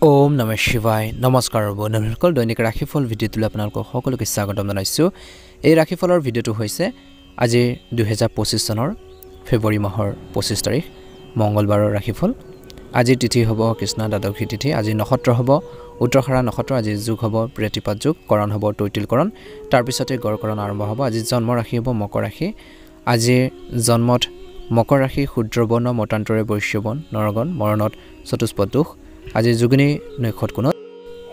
ওম নমঃ শিৱায় নমস্কাৰ বন্ধুসকল দৈনিক ৰাশিফল ভিডিঅ'টোলৈ আপোনালোকক সকলোকে স্বাগতম জনাইছোঁ। এই ৰাশিফলৰ ভিডিঅ'টো হৈছে আজি 2025 চনৰ ফেব্ৰুৱাৰী মাহৰ 25 তাৰিখ মঙ্গলবাৰৰ ৰাশিফল। আজি তিথি হ'ব কৃষ্ণ দ্বাদশী তিথি। আজি নক্ষত্ৰ হ'ব উত্তৰখাৰা নক্ষত্ৰ। আজি যুগ হ'ব প্ৰেতিপাত যুগ, কৰণ হ'ব তৈতিলকৰণ, তাৰপিছতে গড়কৰণ আৰম্ভ হ'ব। আজি জন্ম ৰাশি হ'ব মকৰ ৰাশি। আজিৰ জন্মত মকৰ ৰাশি শূদ্ৰবৰ্ণ মতান্তৰে বৈশ্যবন নৰগণ মৰণত চতুষ্পদ দুখ। আজি যোগিনী নক্ষত্ৰ কোণত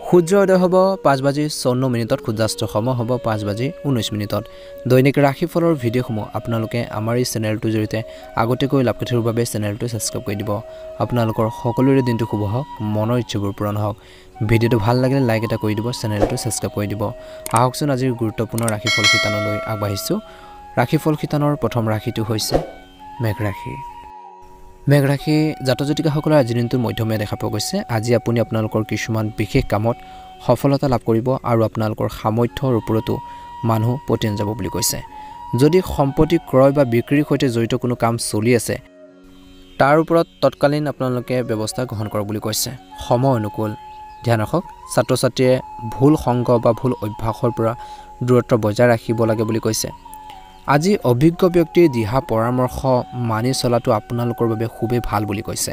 সূৰ্য উদয় হ'ব 5:54 সূৰ্যাস্ত সময় হ'ব 5:19। দৈনিক ৰাশিফলৰ ভিডিঅ'সমূহ আপোনালোকে আমাৰ এই চেনেলটোৰ জৰিয়তে আগতীয়াকৈ লাভ কৰি থকাৰ বাবে চেনেলটো ছাবস্ক্ৰাইব কৰি দিব। আপোনালোকৰ সকলোৰে দিনটো শুভ হওক, মনৰ ইচ্ছাবোৰ পূৰণ হওক। ভিডিঅ'টো ভাল লাগিলে লাইক এটা কৰি দিব, চেনেলটো ছাবস্ক্ৰাইব কৰি দিব। আহকচোন আজিৰ গুৰুত্বপূৰ্ণ ৰাশিফল শিতানলৈ আগবাঢ়িছোঁ। ৰাশিফল শিতানৰ প্ৰথম ৰাশিটো হৈছে মেঘ ৰাশি। মেঘ ৰাশি জাতক জাতিকাসকলৰ আজিৰ দিনটো মধ্যমীয়া দেখা পোৱা গৈছে। আজি আপুনি আপোনালোকৰ কিছুমান বিশেষ কামত সফলতা লাভ কৰিব আৰু আপোনালোকৰ সামৰ্থ্যৰ ওপৰতো মানুহ পতিয়ন যাব বুলি কৈছে। যদি সম্পত্তি ক্ৰয় বা বিক্ৰীৰ সৈতে জড়িত কোনো কাম চলি আছে তাৰ ওপৰত তৎকালীন আপোনালোকে ব্যৱস্থা গ্ৰহণ কৰক বুলি কৈছে। সময় অনুকূল ধ্যান ৰাখক। ছাত্ৰ ছাত্ৰীয়ে ভুল সংগ বা ভুল অভ্যাসৰ পৰা দূৰত্ব বজাই ৰাখিব লাগে বুলি কৈছে। আজি অভিজ্ঞ ব্যক্তিৰ দিহা পৰামৰ্শ মানি চলাটো আপোনালোকৰ বাবে খুবেই ভাল বুলি কৈছে।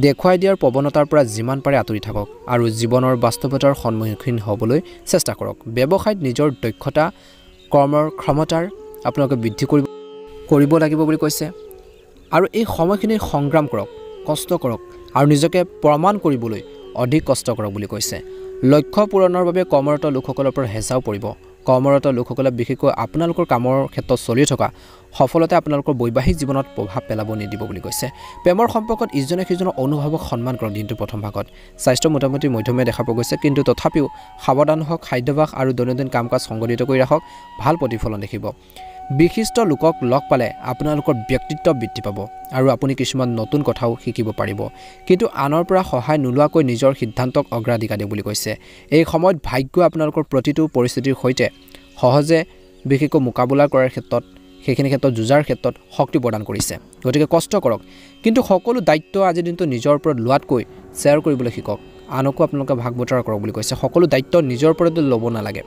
দেখুৱাই দিয়াৰ প্ৰৱণতাৰ পৰা যিমান পাৰে আঁতৰি থাকক আৰু জীৱনৰ বাস্তৱতাৰ সন্মুখীন হ'বলৈ চেষ্টা কৰক। ব্যৱসায়ত নিজৰ দক্ষতা কৰ্মৰ ক্ষমতাৰ আপোনালোকে বৃদ্ধি কৰিব লাগিব বুলি কৈছে। আৰু এই সময়খিনি সংগ্ৰাম কৰক, কষ্ট কৰক আৰু নিজকে প্ৰমাণ কৰিবলৈ অধিক কষ্ট কৰক বুলি কৈছে। লক্ষ্য পূৰণৰ বাবে কৰ্মৰত লোকসকলৰ পৰা হেঁচাও পৰিব। কৰ্মৰত লোকসকলে বিশেষকৈ আপোনালোকৰ কামৰ ক্ষেত্ৰত চলি থকা সফলতাই আপোনালোকৰ বৈবাহিক জীৱনত প্ৰভাৱ পেলাব নিদিব বুলি কৈছে। প্ৰেমৰ সম্পৰ্কত ইজনে সিজনৰ অনুভৱক সন্মান কৰক দিনটোৰ প্ৰথম ভাগত। স্বাস্থ্য মোটামুটি মধ্যমীয়া দেখা পোৱা গৈছে, কিন্তু তথাপিও সাৱধান হওক। খাদ্যাভ্যাস আৰু দৈনন্দিন কাম কাজ সংগঠিত কৰি ৰাখক, ভাল প্ৰতিফলন দেখিব। বিশিষ্ট লোকক লগ পালে আপোনালোকৰ ব্যক্তিত্ব বৃদ্ধি পাব আৰু আপুনি কিছুমান নতুন কথাও শিকিব পাৰিব। কিন্তু আনৰ পৰা সহায় নোলোৱাকৈ নিজৰ সিদ্ধান্তক অগ্ৰাধিকাৰ দিয়ক বুলি কৈছে। এই সময়ত ভাগ্যই আপোনালোকৰ প্ৰতিটো পৰিস্থিতিৰ সৈতে সহজে বিশেষকৈ মোকাবিলা কৰাৰ ক্ষেত্ৰত সেইখিনি ক্ষেত্ৰত যুঁজাৰ ক্ষেত্ৰত শক্তি প্ৰদান কৰিছে। গতিকে কষ্ট কৰক, কিন্তু সকলো দায়িত্ব আজিৰ দিনটো নিজৰ ওপৰত লোৱাতকৈ শ্বেয়াৰ কৰিবলৈ শিকক। আনকো আপোনালোকে ভাগ বতৰা কৰক বুলি কৈছে। সকলো দায়িত্ব নিজৰ ওপৰত ল'ব নালাগে,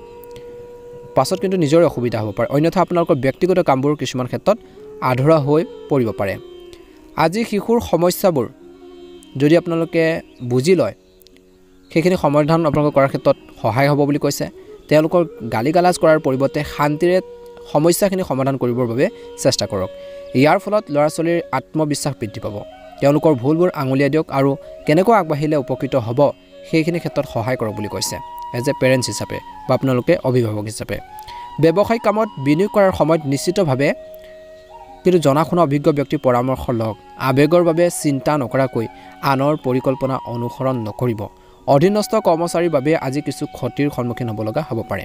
পাছত কিন্তু নিজৰে অসুবিধা হ'ব পাৰে। অন্যথা আপোনালোকৰ ব্যক্তিগত কামবোৰ কিছুমান ক্ষেত্ৰত আধৰুৱা হৈ পৰিব পাৰে। আজি শিশুৰ সমস্যাবোৰ যদি আপোনালোকে বুজি লয়, সেইখিনি সমাধান আপোনালোকে কৰাৰ ক্ষেত্ৰত সহায় হ'ব বুলি কৈছে। তেওঁলোকৰ গালি গালাজ কৰাৰ পৰিৱৰ্তে শান্তিৰে সমস্যাখিনি সমাধান কৰিবৰ বাবে চেষ্টা কৰক। ইয়াৰ ফলত ল'ৰা ছোৱালীৰ আত্মবিশ্বাস বৃদ্ধি পাব। তেওঁলোকৰ ভুলবোৰ আঙুলিয়াই দিয়ক আৰু কেনেকৈ আগবাঢ়িলে উপকৃত হ'ব সেইখিনি ক্ষেত্ৰত সহায় কৰক বুলি কৈছে। এজ এ পেৰেণ্টছ হিচাপে বা আপোনালোকে অভিভাৱক হিচাপে ব্যৱসায়িক কামত বিনিয়োগ কৰাৰ সময়ত নিশ্চিতভাৱে কিন্তু জনা শুনা অভিজ্ঞ ব্যক্তিৰ পৰামৰ্শ লওক। আৱেগৰ বাবে চিন্তা নকৰাকৈ আনৰ পৰিকল্পনা অনুসৰণ নকৰিব। অধীনস্থ কৰ্মচাৰীৰ বাবে আজি কিছু ক্ষতিৰ সন্মুখীন হ'ব লগা হ'ব পাৰে।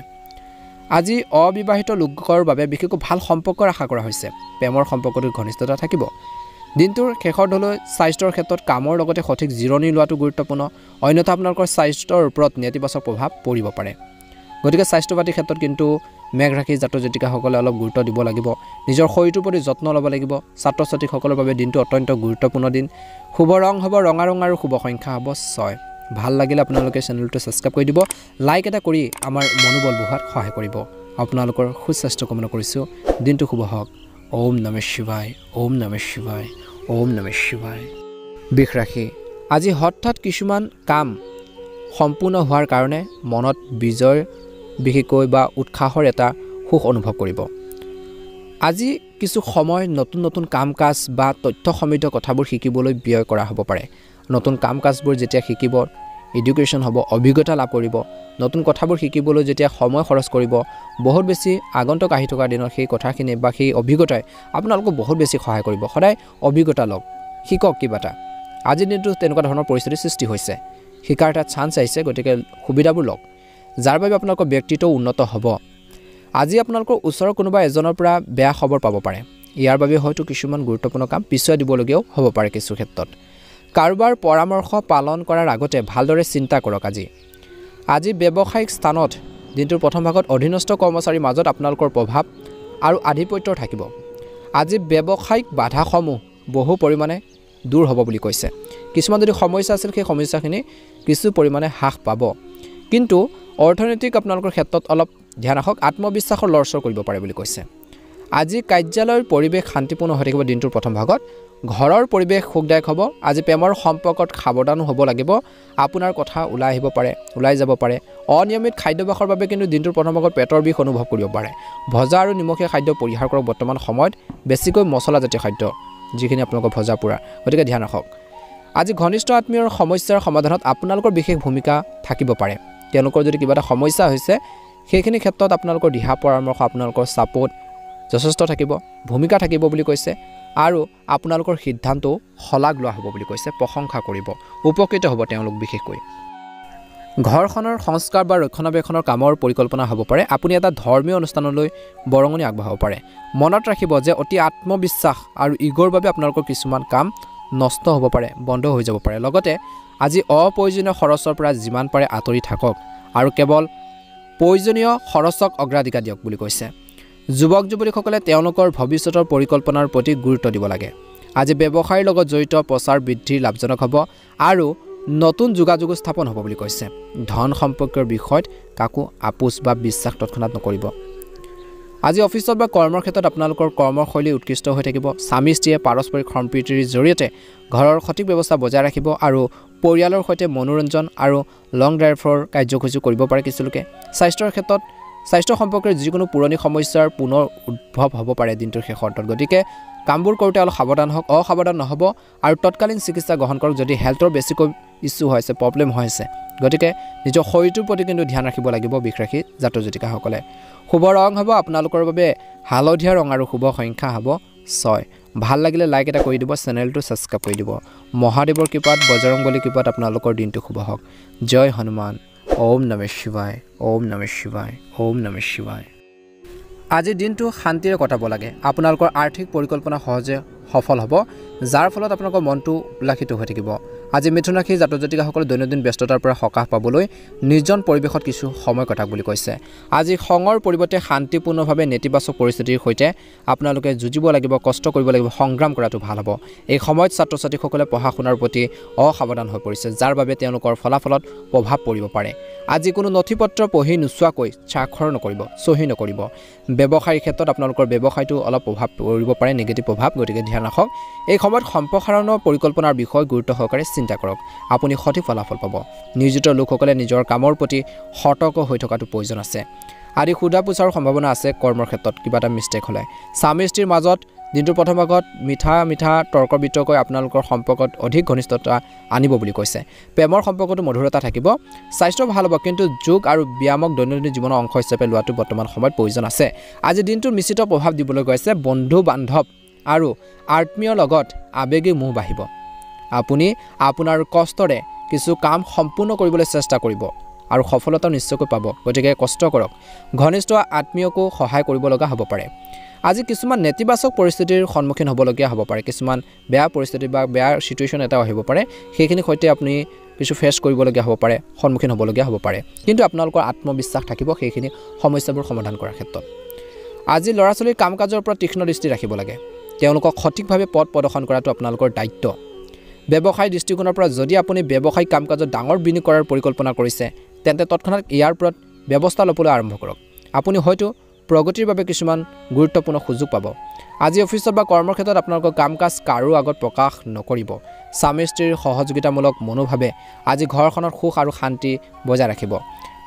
আজি অবিবাহিত লোকৰ বাবে বিশেষকৈ ভাল সম্পৰ্কৰ আশা কৰা হৈছে। প্ৰেমৰ সম্পৰ্কটোৰ ঘনিষ্ঠতা থাকিব। দিনটোৰ শেষৰ ধলৈ স্বাস্থ্যৰ ক্ষেত্ৰত কামৰ লগতে সঠিক জিৰণি লোৱাটো গুৰুত্বপূৰ্ণ। অন্যথা আপোনালোকৰ স্বাস্থ্যৰ ওপৰত নেতিবাচক প্ৰভাৱ পৰিব পাৰে। গতিকে স্বাস্থ্য পাতিৰ ক্ষেত্ৰত কিন্তু মেঘ ৰাশি জাতক জাতিকাসকলে অলপ গুৰুত্ব দিব লাগিব। নিজৰ শৰীৰটোৰ প্ৰতি যত্ন ল'ব লাগিব। ছাত্ৰ ছাত্ৰীসকলৰ বাবে দিনটো অত্যন্ত গুৰুত্বপূৰ্ণ দিন। শুভ ৰং হ'ব ৰঙা ৰং আৰু শুভ সংখ্যা হ'ব 6। ভাল লাগিলে আপোনালোকে চেনেলটো ছাবস্ক্ৰাইব কৰি দিব, লাইক এটা কৰি আমাৰ মনোবল বঢ়োৱাত সহায় কৰিব। আপোনালোকৰ সুস্বাস্থ্য কামনা কৰিছোঁ। দিনটো শুভ হওক। ওম নমঃ শিৱায়, ওম নমঃ শিৱায়, ওম নমঃ শিৱায়। বৃষ ৰাশি আজি হঠাৎ কিছুমান কাম সম্পূৰ্ণ হোৱাৰ কাৰণে মনত বিজয় বিশেষকৈ বা উৎসাহৰ এটা সুখ অনুভৱ কৰিব। আজি কিছু সময় নতুন নতুন কাম কাজ বা তথ্য সমৃদ্ধ কথাবোৰ শিকিবলৈ ব্যয় কৰা হ'ব পাৰে। নতুন কাম কাজবোৰ যেতিয়া শিকিব, এডুকেশ্যন হ'ব, অভিজ্ঞতা লাভ কৰিব। নতুন কথাবোৰ শিকিবলৈ যেতিয়া সময় খৰচ কৰিব, বহুত বেছি আগন্তুক আহি থকা দিনত সেই কথাখিনি বা সেই অভিজ্ঞতাই আপোনালোকক বহুত বেছি সহায় কৰিব। সদায় অভিজ্ঞতা লওক, শিকক কিবা এটা। আজিৰ দিনটো তেনেকুৱা ধৰণৰ পৰিস্থিতিৰ সৃষ্টি হৈছে, শিকাৰ এটা চান্স আহিছে। গতিকে সুবিধাবোৰ লওক, যাৰ বাবে আপোনালোকৰ ব্যক্তিত্ব উন্নত হ'ব। আজি আপোনালোকৰ ওচৰৰ কোনোবা এজনৰ পৰা বেয়া খবৰ পাব পাৰে। ইয়াৰ বাবে হয়তো কিছুমান গুৰুত্বপূৰ্ণ কাম পিছুৱাই দিবলগীয়াও হ'ব পাৰে কিছু ক্ষেত্ৰত। কাৰোবাৰ পৰামৰ্শ পালন কৰাৰ আগতে ভালদৰে চিন্তা কৰক। আজি ব্যৱসায়িক স্থানত দিনটোৰ প্ৰথম ভাগত অধীনস্থ কৰ্মচাৰীৰ মাজত আপোনালোকৰ প্ৰভাৱ আৰু আধিপত্য থাকিব। আজি ব্যৱসায়িক বাধাসমূহ বহু পৰিমাণে দূৰ হ'ব বুলি কৈছে কিছুমান যদি সমস্যা আছিল সেই সমস্যাখিনি কিছু পৰিমাণে হ্ৰাস পাব কিন্তু অৰ্থনৈতিক আপোনালোকৰ ক্ষেত্ৰত অলপ ধ্যান ৰাখক আত্মবিশ্বাসৰ লৰচৰ কৰিব পাৰে বুলি কৈছে আজি কাৰ্যালয়ৰ পৰিৱেশ শান্তিপূৰ্ণ হৈ থাকিব দিনটোৰ প্ৰথম ভাগত ঘৰৰ পৰিৱেশ সুখদায়ক হ'ব আজি প্ৰেমৰ সম্পৰ্কত সাৱধান হ'ব লাগিব আপোনাৰ কথা ওলাই যাব পাৰে অনিয়মিত খাদ্যভাসৰ বাবে কিন্তু দিনটোৰ প্ৰথম ভাগত পেটৰ বিষ অনুভৱ কৰিব পাৰে ভজা আৰু নিমখীয়া খাদ্য পৰিহাৰ কৰক বৰ্তমান সময়ত বেছিকৈ মছলাজাতীয় খাদ্য যিখিনি আপোনালোকৰ ভজা পোৰা গতিকে ধ্যান ৰাখক আজি ঘনিষ্ঠ আত্মীয়ৰ সমস্যাৰ সমাধানত আপোনালোকৰ বিশেষ ভূমিকা থাকিব পাৰে তেওঁলোকৰ যদি কিবা এটা সমস্যা হৈছে সেইখিনি ক্ষেত্ৰত আপোনালোকৰ দিহা পৰামৰ্শ আপোনালোকৰ ছাপোৰ্ট যথেষ্ট থাকিব ভূমিকা থাকিব বুলি কৈছে আৰু আপোনালোকৰ সিদ্ধান্তও শলাগ লোৱা হ'ব বুলি কৈছে প্ৰশংসা কৰিব উপকৃত হ'ব তেওঁলোক বিশেষকৈ ঘৰখনৰ সংস্কাৰ বা ৰক্ষণাবেক্ষণৰ কামৰ পৰিকল্পনা হ'ব পাৰে আপুনি এটা ধৰ্মীয় অনুষ্ঠানলৈ বৰঙণি আগবঢ়াব পাৰে মনত ৰাখিব যে অতি আত্মবিশ্বাস আৰু ইগৰ বাবে আপোনালোকৰ কিছুমান কাম নষ্ট হ'ব পাৰে বন্ধ হৈ যাব পাৰে লগতে আজি অপ্ৰয়োজনীয় খৰচৰ পৰা যিমান পাৰে আঁতৰি থাকক আৰু কেৱল প্ৰয়োজনীয় খৰচক অগ্ৰাধিকাৰ দিয়ক বুলি কৈছে যুৱক যুৱতীসকলে তেওঁলোকৰ ভৱিষ্যতৰ পৰিকল্পনাৰ প্ৰতি গুৰুত্ব দিব লাগে আজি ব্যৱসায়ৰ লগত জড়িত প্ৰচাৰ বৃদ্ধিৰ লাভজনক হ'ব আৰু নতুন যোগাযোগ স্থাপন হ'ব বুলি কৈছে ধন সম্পৰ্কৰ বিষয়ত কাকো আপোচ বা বিশ্বাস তৎক্ষণাত নকৰিব আজি অফিচত বা কৰ্মৰ ক্ষেত্ৰত আপোনালোকৰ কৰ্মশৈলী উৎকৃষ্ট হৈ থাকিব স্বামী স্ত্ৰীয়ে পাৰস্পৰিক সম্প্ৰীতিৰ জৰিয়তে ঘৰৰ সঠিক ব্যৱস্থা বজাই ৰাখিব আৰু পৰিয়ালৰ সৈতে মনোৰঞ্জন আৰু লং ড্ৰাইভৰ কাৰ্যসূচী কৰিব পাৰে কিছু লোকে স্বাস্থ্যৰ ক্ষেত্ৰত স্বাস্থ্য সম্পৰ্কীয় যিকোনো পুৰণি সমস্যাৰ পুনৰ উদ্ভৱ হ'ব পাৰে দিনটোৰ শেষত গতিকে কামবোৰ কৰোঁতে অলপ সাৱধান হওক অসাৱধান নহ'ব আৰু তৎকালীন চিকিৎসা গ্ৰহণ কৰক যদি হেল্থৰ বেছিকৈ ইছ্যু হৈছে প্ৰব্লেম হৈছে গতিকে নিজৰ শৰীৰটোৰ প্ৰতি কিন্তু ধ্যান ৰাখিব লাগিব বিশেষকৈ জাতক জাতিকাসকলে শুভ ৰং হ'ব আপোনালোকৰ বাবে হালধীয়া ৰং আৰু শুভ সংখ্যা হ'ব 6 ভাল লাগিলে লাইক এটা কৰি দিব চেনেলটো ছাবস্ক্ৰাইব কৰি দিব মহাদেৱৰ কৃপাত বজৰংবলী কৃপাত আপোনালোকৰ দিনটো শুভ হওক জয় হনুমান ওম নমঃ শিৱায় ওম নমঃ শিৱায় ওম নমঃ শিৱায় আজি দিনটো শান্তিৰে কটাব লাগে আপোনালোকৰ আৰ্থিক পৰিকল্পনা সহজে সফল হ'ব যাৰ ফলত আপোনালোকৰ মনটো উল্লাসিত হৈ থাকিব আজি মিথুন ৰাশি জাতক জাতিকাসকলে দৈনন্দিন ব্যস্ততাৰ পৰা সকাহ পাবলৈ নিৰ্জন পৰিৱেশত কিছু সময় কটাক বুলি কৈছে আজি খঙৰ পৰিৱৰ্তে শান্তিপূৰ্ণভাৱে নেতিবাচক পৰিস্থিতিৰ সৈতে আপোনালোকে যুঁজিব লাগিব কষ্ট কৰিব লাগিব সংগ্ৰাম কৰাটো ভাল হ'ব এই সময়ত ছাত্ৰ ছাত্ৰীসকলে পঢ়া শুনাৰ প্ৰতি অসাৱধান হৈ পৰিছে যাৰ বাবে তেওঁলোকৰ ফলাফলত প্ৰভাৱ পৰিব পাৰে আজি কোনো নথিপত্ৰ পঢ়ি নোচোৱাকৈ স্বাক্ষৰ নকৰিব চহী নকৰিব ব্যৱসায়িক ক্ষেত্ৰত আপোনালোকৰ ব্যৱসায়টো অলপ প্ৰভাৱ পৰিব পাৰে নিগেটিভ প্ৰভাৱ গতিকে ধ্যান ৰাখক এই সময়ত সম্প্ৰসাৰণৰ পৰিকল্পনাৰ বিষয় গুৰুত্ব সহকাৰে চিন্তা কৰক আপুনি সঠিক ফলাফল পাব নিয়োজিত লোকসকলে নিজৰ কামৰ প্ৰতি সতৰ্ক হৈ থকাটো প্ৰয়োজন আছে আদি সুধা পুছাৰ সম্ভাৱনা আছে কৰ্মৰ ক্ষেত্ৰত কিবা এটা মিষ্টেক হ'লে স্বামী স্ত্ৰীৰ মাজত দিনটোৰ প্ৰথম ভাগত মিঠা তৰ্ক বিতৰ্কই আপোনালোকৰ সম্পৰ্কত অধিক ঘনিষ্ঠতা আনিব বুলি কৈছে প্ৰেমৰ সম্পৰ্কটো মধুৰতা থাকিব স্বাস্থ্য ভাল হ'ব কিন্তু যোগ আৰু ব্যায়ামক দৈনন্দিন জীৱনৰ অংশ হিচাপে লোৱাটো বৰ্তমান সময়ত প্ৰয়োজন আছে আজি দিনটোৰ মিশ্ৰিত প্ৰভাৱ দিবলৈ গৈছে বন্ধু বান্ধৱ আৰু আত্মীয়ৰ লগত আবেগিক মোহ বাঢ়িব আপুনি আপোনাৰ কষ্টৰে কিছু কাম সম্পূৰ্ণ কৰিবলৈ চেষ্টা কৰিব আৰু সফলতা নিশ্চয়কৈ পাব গতিকে কষ্ট কৰক ঘনিষ্ঠ আত্মীয়কো সহায় কৰিব লগা হ'ব পাৰে আজি কিছুমান নেতিবাচক পৰিস্থিতিৰ সন্মুখীন হ'বলগীয়া হ'ব পাৰে কিছুমান বেয়া পৰিস্থিতি বা বেয়া সিচুৱেশ্যন এটা আহিব পাৰে সেইখিনি সৈতে আপুনি কিছু ফেচ কৰিবলগীয়া হ'ব পাৰে সন্মুখীন হ'বলগীয়া হ'ব পাৰে কিন্তু আপোনালোকৰ আত্মবিশ্বাস থাকিব সেইখিনি সমস্যাবোৰ সমাধান কৰাৰ ক্ষেত্ৰত আজি ল'ৰা ছোৱালীৰ কাম কাজৰ ওপৰত তীক্ষ্ণ দৃষ্টি ৰাখিব লাগে তেওঁলোকক সঠিকভাৱে পথ প্ৰদৰ্শন কৰাটো আপোনালোকৰ দায়িত্ব ব্যৱসায়িক দৃষ্টিকোণৰ পৰা যদি আপুনি ব্যৱসায়িক কাম কাজত ডাঙৰ বিনিয়োগ কৰাৰ পৰিকল্পনা কৰিছে তেন্তে তৎক্ষণাত ইয়াৰ ওপৰত ব্যৱস্থা ল'বলৈ আৰম্ভ কৰক আপুনি হয়তো প্ৰগতিৰ বাবে কিছুমান গুৰুত্বপূৰ্ণ সুযোগ পাব আজি অফিচত বা কৰ্মৰ ক্ষেত্ৰত আপোনালোকৰ কাম কাজ কাৰো আগত প্ৰকাশ নকৰিব স্বামী স্ত্ৰীৰ সহযোগিতামূলক মনোভাৱে আজি ঘৰখনত সুখ আৰু শান্তি বজাই ৰাখিব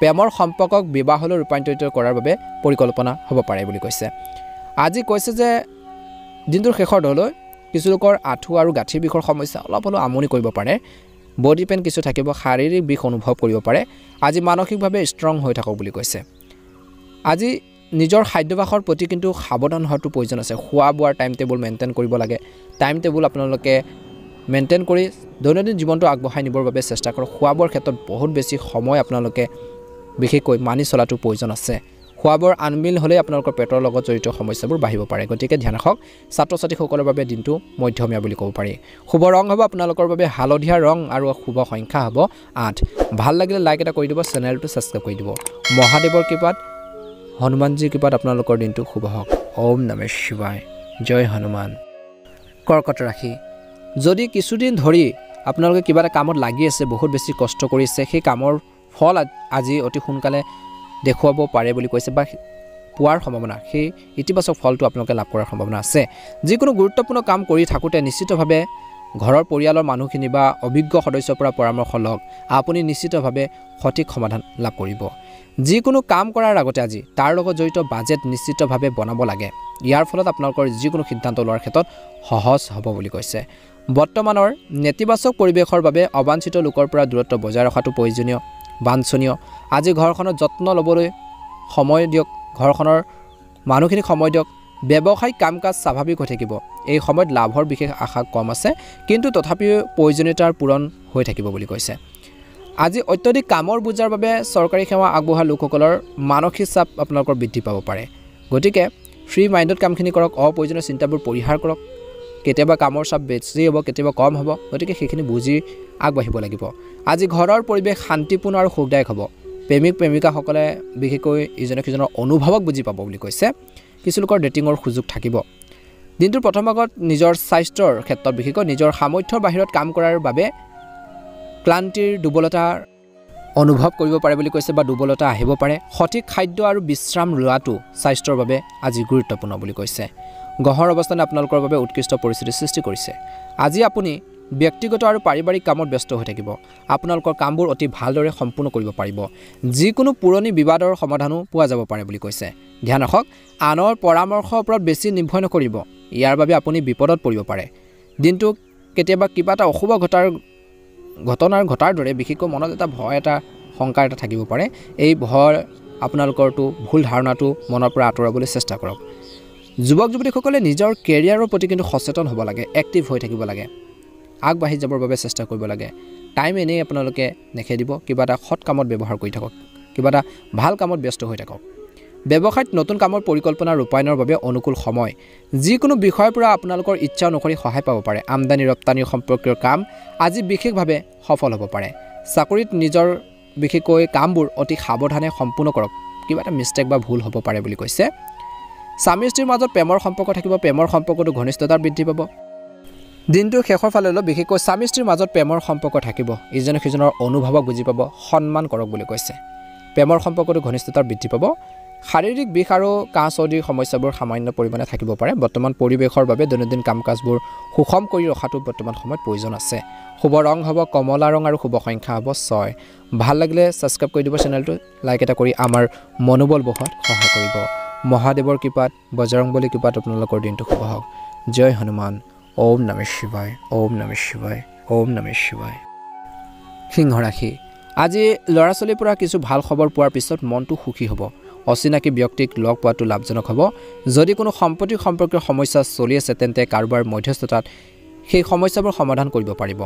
প্ৰেমৰ সম্পৰ্কক বিবাহলৈ ৰূপান্তৰিত কৰাৰ বাবে পৰিকল্পনা হ'ব পাৰে বুলি কৈছে আজি কৈছে যে দিনটোৰ শেষৰ দলৈ কিছু লোকৰ আঁঠু আৰু গাঁঠিৰ বিষৰ সমস্যা অলপ হ'লেও আমনি কৰিব পাৰে বডি পেইন কিছু থাকিব শাৰীৰিক বিষ অনুভৱ কৰিব পাৰে আজি মানসিকভাৱে ষ্ট্ৰং হৈ থাকক বুলি কৈছে আজি নিজৰ খাদ্যভাসৰ প্ৰতি কিন্তু সাৱধান হোৱাটো প্ৰয়োজন আছে খোৱা বোৱাৰ টাইম টেবুল মেইনটেইন কৰিব লাগে টাইম টেবুল আপোনালোকে মেইনটেইন কৰি দৈনন্দিন জীৱনটো আগবঢ়াই নিবৰ বাবে চেষ্টা কৰক খোৱা বোৱাৰ ক্ষেত্ৰত বহুত বেছি সময় আপোনালোকে বিশেষকৈ মানি চলাটো প্ৰয়োজন আছে খোৱা বোৱাৰ আনমিল হ'লে আপোনালোকৰ পেটৰ লগত জড়িত সমস্যাবোৰ বাঢ়িব পাৰে গতিকে ধ্যান ৰাখক ছাত্ৰ ছাত্ৰীসকলৰ বাবে দিনটো মধ্যমীয়া বুলি ক'ব পাৰি শুভ ৰং হ'ব আপোনালোকৰ বাবে হালধীয়া ৰং আৰু শুভ সংখ্যা হ'ব 8 ভাল লাগিলে লাইক এটা কৰি দিব চেনেলটো ছাবস্ক্ৰাইব কৰি দিব মহাদেৱৰ কৃপাত হনুমানজীৰ কৃপাত আপোনালোকৰ দিনটো শুভ হওক ওম নমঃ শিৱায় জয় হনুমান কৰ্কট ৰাশি যদি কিছুদিন ধৰি আপোনালোকে কিবা এটা কামত লাগি আছে, বহুত বেছি কষ্ট কৰিছে, সেই কামৰ ফল আজি অতি সোনকালে দেখুৱাব পাৰে বুলি কৈছে বা পোৱাৰ সম্ভাৱনা, সেই ইতিবাচক ফলটো আপোনালোকে লাভ কৰাৰ সম্ভাৱনা আছে। যিকোনো গুৰুত্বপূৰ্ণ কাম কৰি থাকোঁতে নিশ্চিতভাৱে ঘৰৰ পৰিয়ালৰ মানুহখিনি বা অভিজ্ঞ সদস্যৰ পৰা পৰামৰ্শ লওক, আপুনি নিশ্চিতভাৱে সঠিক সমাধান লাভ কৰিব। যিকোনো কাম কৰাৰ আগতে আজি তাৰ লগত জড়িত বাজেট নিশ্চিতভাৱে বনাব লাগে। ইয়াৰ ফলত আপোনালোকৰ যিকোনো সিদ্ধান্ত লোৱাৰ ক্ষেত্ৰত সহজ হ'ব বুলি কৈছে। বৰ্তমানৰ নেতিবাচক পৰিৱেশৰ বাবে অবাঞ্ছিত লোকৰ পৰা দূৰত্ব বজাই ৰখাটো প্ৰয়োজনীয়, বাঞ্ছনীয়। আজি ঘৰখনৰ যত্ন ল'বলৈ সময় দিয়ক, ঘৰখনৰ মানুহখিনিক সময় দিয়ক। ব্যৱসায়িক কাম কাজ স্বাভাৱিক হৈ থাকিব। এই সময়ত লাভৰ বিশেষ আশা কম আছে, কিন্তু তথাপিও প্ৰয়োজনীয়তাৰ পূৰণ হৈ থাকিব বুলি কৈছে। আজি অত্যধিক কামৰ বোজাৰ বাবে চৰকাৰী সেৱা আগবঢ়োৱা লোকসকলৰ মানসিক চাপ আপোনালোকৰ বৃদ্ধি পাব পাৰে। গতিকে ফ্ৰী মাইণ্ডত কামখিনি কৰক, অপ্ৰয়োজনীয় চিন্তাবোৰ পৰিহাৰ কৰক। কেতিয়াবা কামৰ চাপ বেছি হ'ব, কেতিয়াবা কম হ'ব, গতিকে সেইখিনি বুজি আগবাঢ়িব লাগিব। আজি ঘৰৰ পৰিৱেশ শান্তিপূৰ্ণ আৰু সুখদায়ক হ'ব। প্ৰেমিক প্ৰেমিকাসকলে বিশেষকৈ ইজনে সিজনৰ অনুভৱক বুজি পাব বুলি কৈছে। কিছু লোকৰ ডেটিঙৰ সুযোগ থাকিব। দিনটোৰ প্ৰথম ভাগত নিজৰ স্বাস্থ্যৰ ক্ষেত্ৰত বিশেষকৈ নিজৰ সামৰ্থ্যৰ বাহিৰত কাম কৰাৰ বাবে ক্লান্তিৰ দুৰ্বলতাৰ অনুভৱ কৰিব পাৰে বুলি কৈছে বা দুৰ্বলতা আহিব পাৰে। সঠিক খাদ্য আৰু বিশ্ৰাম লোৱাটো স্বাস্থ্যৰ বাবে আজি গুৰুত্বপূৰ্ণ বুলি কৈছে। গ্ৰহৰ অৱস্থানে আপোনালোকৰ বাবে উৎকৃষ্ট পৰিস্থিতিৰ সৃষ্টি কৰিছে। আজি আপুনি ব্যক্তিগত আৰু পাৰিবাৰিক কামত ব্যস্ত হৈ থাকিব। আপোনালোকৰ কামবোৰ অতি ভালদৰে সম্পূৰ্ণ কৰিব পাৰিব। যিকোনো পুৰণি বিবাদৰ সমাধানো পোৱা যাব পাৰে বুলি কৈছে। ধ্যান ৰাখক, আনৰ পৰামৰ্শৰ ওপৰত বেছি নিৰ্ভৰ নকৰিব। ইয়াৰ বাবে আপুনি বিপদত পৰিব পাৰে। দিনটো কেতিয়াবা কিবা এটা অশুভ ঘটাৰ দৰে বিশেষকৈ মনত এটা ভয়, এটা শংকা এটা থাকিব পাৰে। এই ভয় আপোনালোকৰটো ভুল ধাৰণাটো মনৰ পৰা আঁতৰাবলৈ চেষ্টা কৰক। যুৱক যুৱতীসকলে নিজৰ কেৰিয়াৰৰ প্ৰতি কিন্তু সচেতন হ'ব লাগে, এক্টিভ হৈ থাকিব লাগে, আগবাঢ়ি যাবৰ বাবে চেষ্টা কৰিব লাগে। টাইম এনেই আপোনালোকে নেখেদিব, কিবা এটা সৎ কামত ব্যৱহাৰ কৰি থাকক, কিবা এটা ভাল কামত ব্যস্ত হৈ থাকক। ব্যৱসায়ত নতুন কামৰ পৰিকল্পনা ৰূপায়ণৰ বাবে অনুকূল সময়। যিকোনো বিষয়ৰ পৰা আপোনালোকৰ ইচ্ছা অনুসৰি সহায় পাব পাৰে। আমদানি ৰপ্তানি সম্পৰ্কীয় কাম আজি বিশেষভাৱে সফল হ'ব পাৰে। চাকৰিত নিজৰ বিশেষকৈ কামবোৰ অতি সাৱধানে সম্পূৰ্ণ কৰক, কিবা এটা মিষ্টেক বা ভুল হ'ব পাৰে বুলি কৈছে। স্বামী স্ত্ৰীৰ মাজত প্ৰেমৰ সম্পৰ্ক থাকিব, প্ৰেমৰ সম্পৰ্কটো ঘনিষ্ঠতা বৃদ্ধি পাব। দিনটোৰ শেষৰ ফাললৈ বিশেষকৈ স্বামী স্ত্ৰীৰ মাজত প্ৰেমৰ সম্পৰ্ক থাকিব। ইজনে সিজনৰ অনুভৱক বুজি পাব, সন্মান কৰক বুলি কৈছে। প্ৰেমৰ সম্পৰ্কটো ঘনিষ্ঠতাৰ বৃদ্ধি পাব। শাৰীৰিক বিষ আৰু কাহ চৰ্দিৰ সমস্যাবোৰ সামান্য পৰিমাণে থাকিব পাৰে। বৰ্তমান পৰিৱেশৰ বাবে দৈনন্দিন কাম কাজবোৰ সুষম কৰি ৰখাটো বৰ্তমান সময়ত প্ৰয়োজন আছে। শুভ ৰং হ'ব কমলা ৰং আৰু শুভ সংখ্যা হ'ব 6। ভাল লাগিলে ছাবস্ক্ৰাইব কৰি দিব চেনেলটো, লাইক এটা কৰি আমাৰ মনোবল বঢ়োৱাত সহায় কৰিব। মহাদেৱৰ কৃপাত, বজৰংবলী কৃপাত আপোনালোকৰ দিনটো শুভ হওক। জয় হনুমান। ওম নমঃ শিৱায়, ওম নমঃ শিৱায়, ওম নমঃ শিৱায়। সিংহ ৰাশি, আজি ল'ৰা ছোৱালীৰ পৰা কিছু ভাল খবৰ পোৱাৰ পিছত মনটো সুখী হ'ব। অচিনাকি ব্যক্তিক লগ পোৱাটো লাভজনক হ'ব। যদি কোনো সম্পত্তি সম্পৰ্কীয় সমস্যা চলি আছে তেন্তে কাৰোবাৰ মধ্যস্থতাত সেই সমস্যাবোৰ সমাধান কৰিব পাৰিব।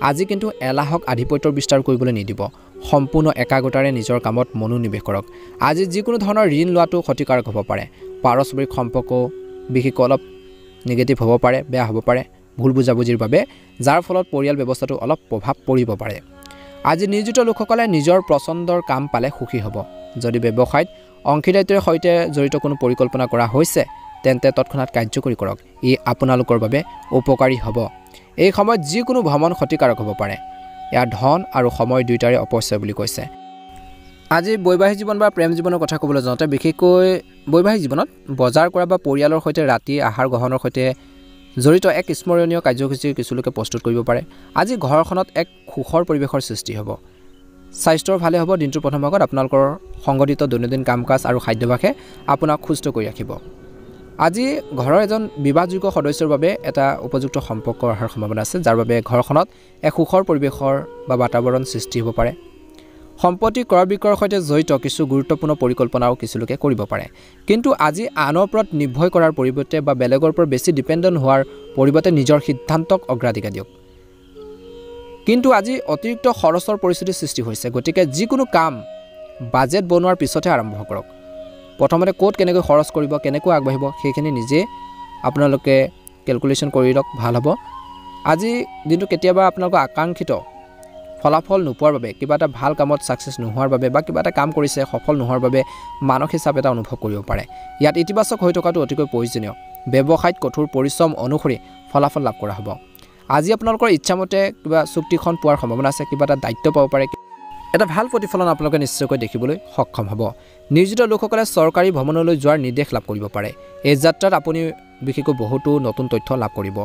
আজি কিন্তু এলাহক আধিপত্যৰ বিস্তাৰ কৰিবলৈ নিদিব। সম্পূৰ্ণ একাগ্ৰতাৰে নিজৰ কামত মনোনিৱেশ কৰক। আজি যিকোনো ধৰণৰ ঋণ লোৱাটো ক্ষতিকাৰক হ'ব পাৰে। পাৰস্পৰিক সম্পৰ্ক বিশেষকৈ অলপ নিগেটিভ হ'ব পাৰে, বেয়া হ'ব পাৰে ভুল বুজাবুজিৰ বাবে, যাৰ ফলত পৰিয়াল ব্যৱস্থাটো অলপ প্ৰভাৱ পৰিব পাৰে। আজি নিয়োজিত লোকসকলে নিজৰ পচন্দৰ কাম পালে সুখী হ'ব। যদি ব্যৱসায়ত অংশীদাৰিত্বৰ সৈতে জড়িত কোনো পৰিকল্পনা কৰা হৈছে তেন্তে তৎক্ষণাৎ কাৰ্যকৰী কৰক। ই আপোনালোকৰ বাবে উপকাৰী হ'ব। এই সময়ত যিকোনো ভ্ৰমণ ক্ষতিকাৰক হ'ব পাৰে। ইয়াৰ ধন আৰু সময় দুয়োটাৰে অপচয় বুলি কৈছে। আজি বৈবাহিক জীৱন বা প্ৰেম জীৱনৰ কথা ক'বলৈ যাওঁতে বিশেষকৈ বৈবাহিক জীৱনত বজাৰ কৰা বা পৰিয়ালৰ সৈতে ৰাতি আহাৰ গ্ৰহণৰ সৈতে জড়িত এক স্মৰণীয় কাৰ্যসূচী কিছুলোকে প্ৰস্তুত কৰিব পাৰে। আজি ঘৰখনত এক সুখৰ পৰিৱেশৰ সৃষ্টি হ'ব। স্বাস্থ্যৰ ভালে হ'ব। দিনটোৰ প্ৰথম ভাগত আপোনালোকৰ সংগঠিত দৈনন্দিন কাম কাজ আৰু খাদ্যাভ্যাসে আপোনাক সুস্থ কৰি ৰাখিব। আজি ঘৰৰ এজন বিবাহযোগ্য সদস্যৰ বাবে এটা উপযুক্ত সম্পৰ্ক অহাৰ সম্ভাৱনা আছে, যাৰ বাবে ঘৰখনত এক সুখৰ পৰিৱেশৰ বা বাতাবৰণ সৃষ্টি হ'ব পাৰে। সম্পত্তি ক্ৰয় বিক্ৰয়ৰ সৈতে জড়িত কিছু গুৰুত্বপূৰ্ণ পৰিকল্পনাও কিছুলোকে কৰিব পাৰে। কিন্তু আজি আনৰ ওপৰত নিৰ্ভৰ কৰাৰ পৰিৱৰ্তে বা বেলেগৰ ওপৰত বেছি ডিপেণ্ডেণ্ট হোৱাৰ পৰিৱৰ্তে নিজৰ সিদ্ধান্তক অগ্ৰাধিকাৰ দিয়ক। কিন্তু আজি অতিৰিক্ত খৰচৰ পৰিস্থিতিৰ সৃষ্টি হৈছে। গতিকে যিকোনো কাম বাজেট বনোৱাৰ পিছতহে আৰম্ভ কৰক। প্ৰথমতে ক'ত কেনেকৈ খৰচ কৰিব, কেনেকৈ আগবাঢ়িব সেইখিনি নিজে আপোনালোকে কেলকুলেশ্যন কৰি লওক, ভাল হ'ব। আজি দিনটো কেতিয়াবা আপোনালোকৰ আকাংক্ষিত ফলাফল নোপোৱাৰ বাবে, কিবা এটা ভাল কামত ছাকচেছ নোহোৱাৰ বাবে বা কিবা এটা কাম কৰিছে সফল নোহোৱাৰ বাবে মানসিক চাপ এটা অনুভৱ কৰিব পাৰে। ইয়াত ইতিবাচক হৈ থকাটো অতিকৈ প্ৰয়োজনীয়। ব্যৱসায়ত কঠোৰ পৰিশ্ৰম অনুসৰি ফলাফল লাভ কৰা হ'ব। আজি আপোনালোকৰ ইচ্ছামতে কিবা চুক্তিখন পোৱাৰ সম্ভাৱনা আছে, কিবা এটা দায়িত্ব পাব পাৰে, এটা ভাল প্ৰতিফলন আপোনালোকে নিশ্চয়কৈ দেখিবলৈ সক্ষম হ'ব। নিয়োজিত লোকসকলে চৰকাৰী ভ্ৰমণলৈ যোৱাৰ নিৰ্দেশ লাভ কৰিব পাৰে। এই যাত্ৰাত আপুনি বিশেষকৈ বহুতো নতুন তথ্য লাভ কৰিব।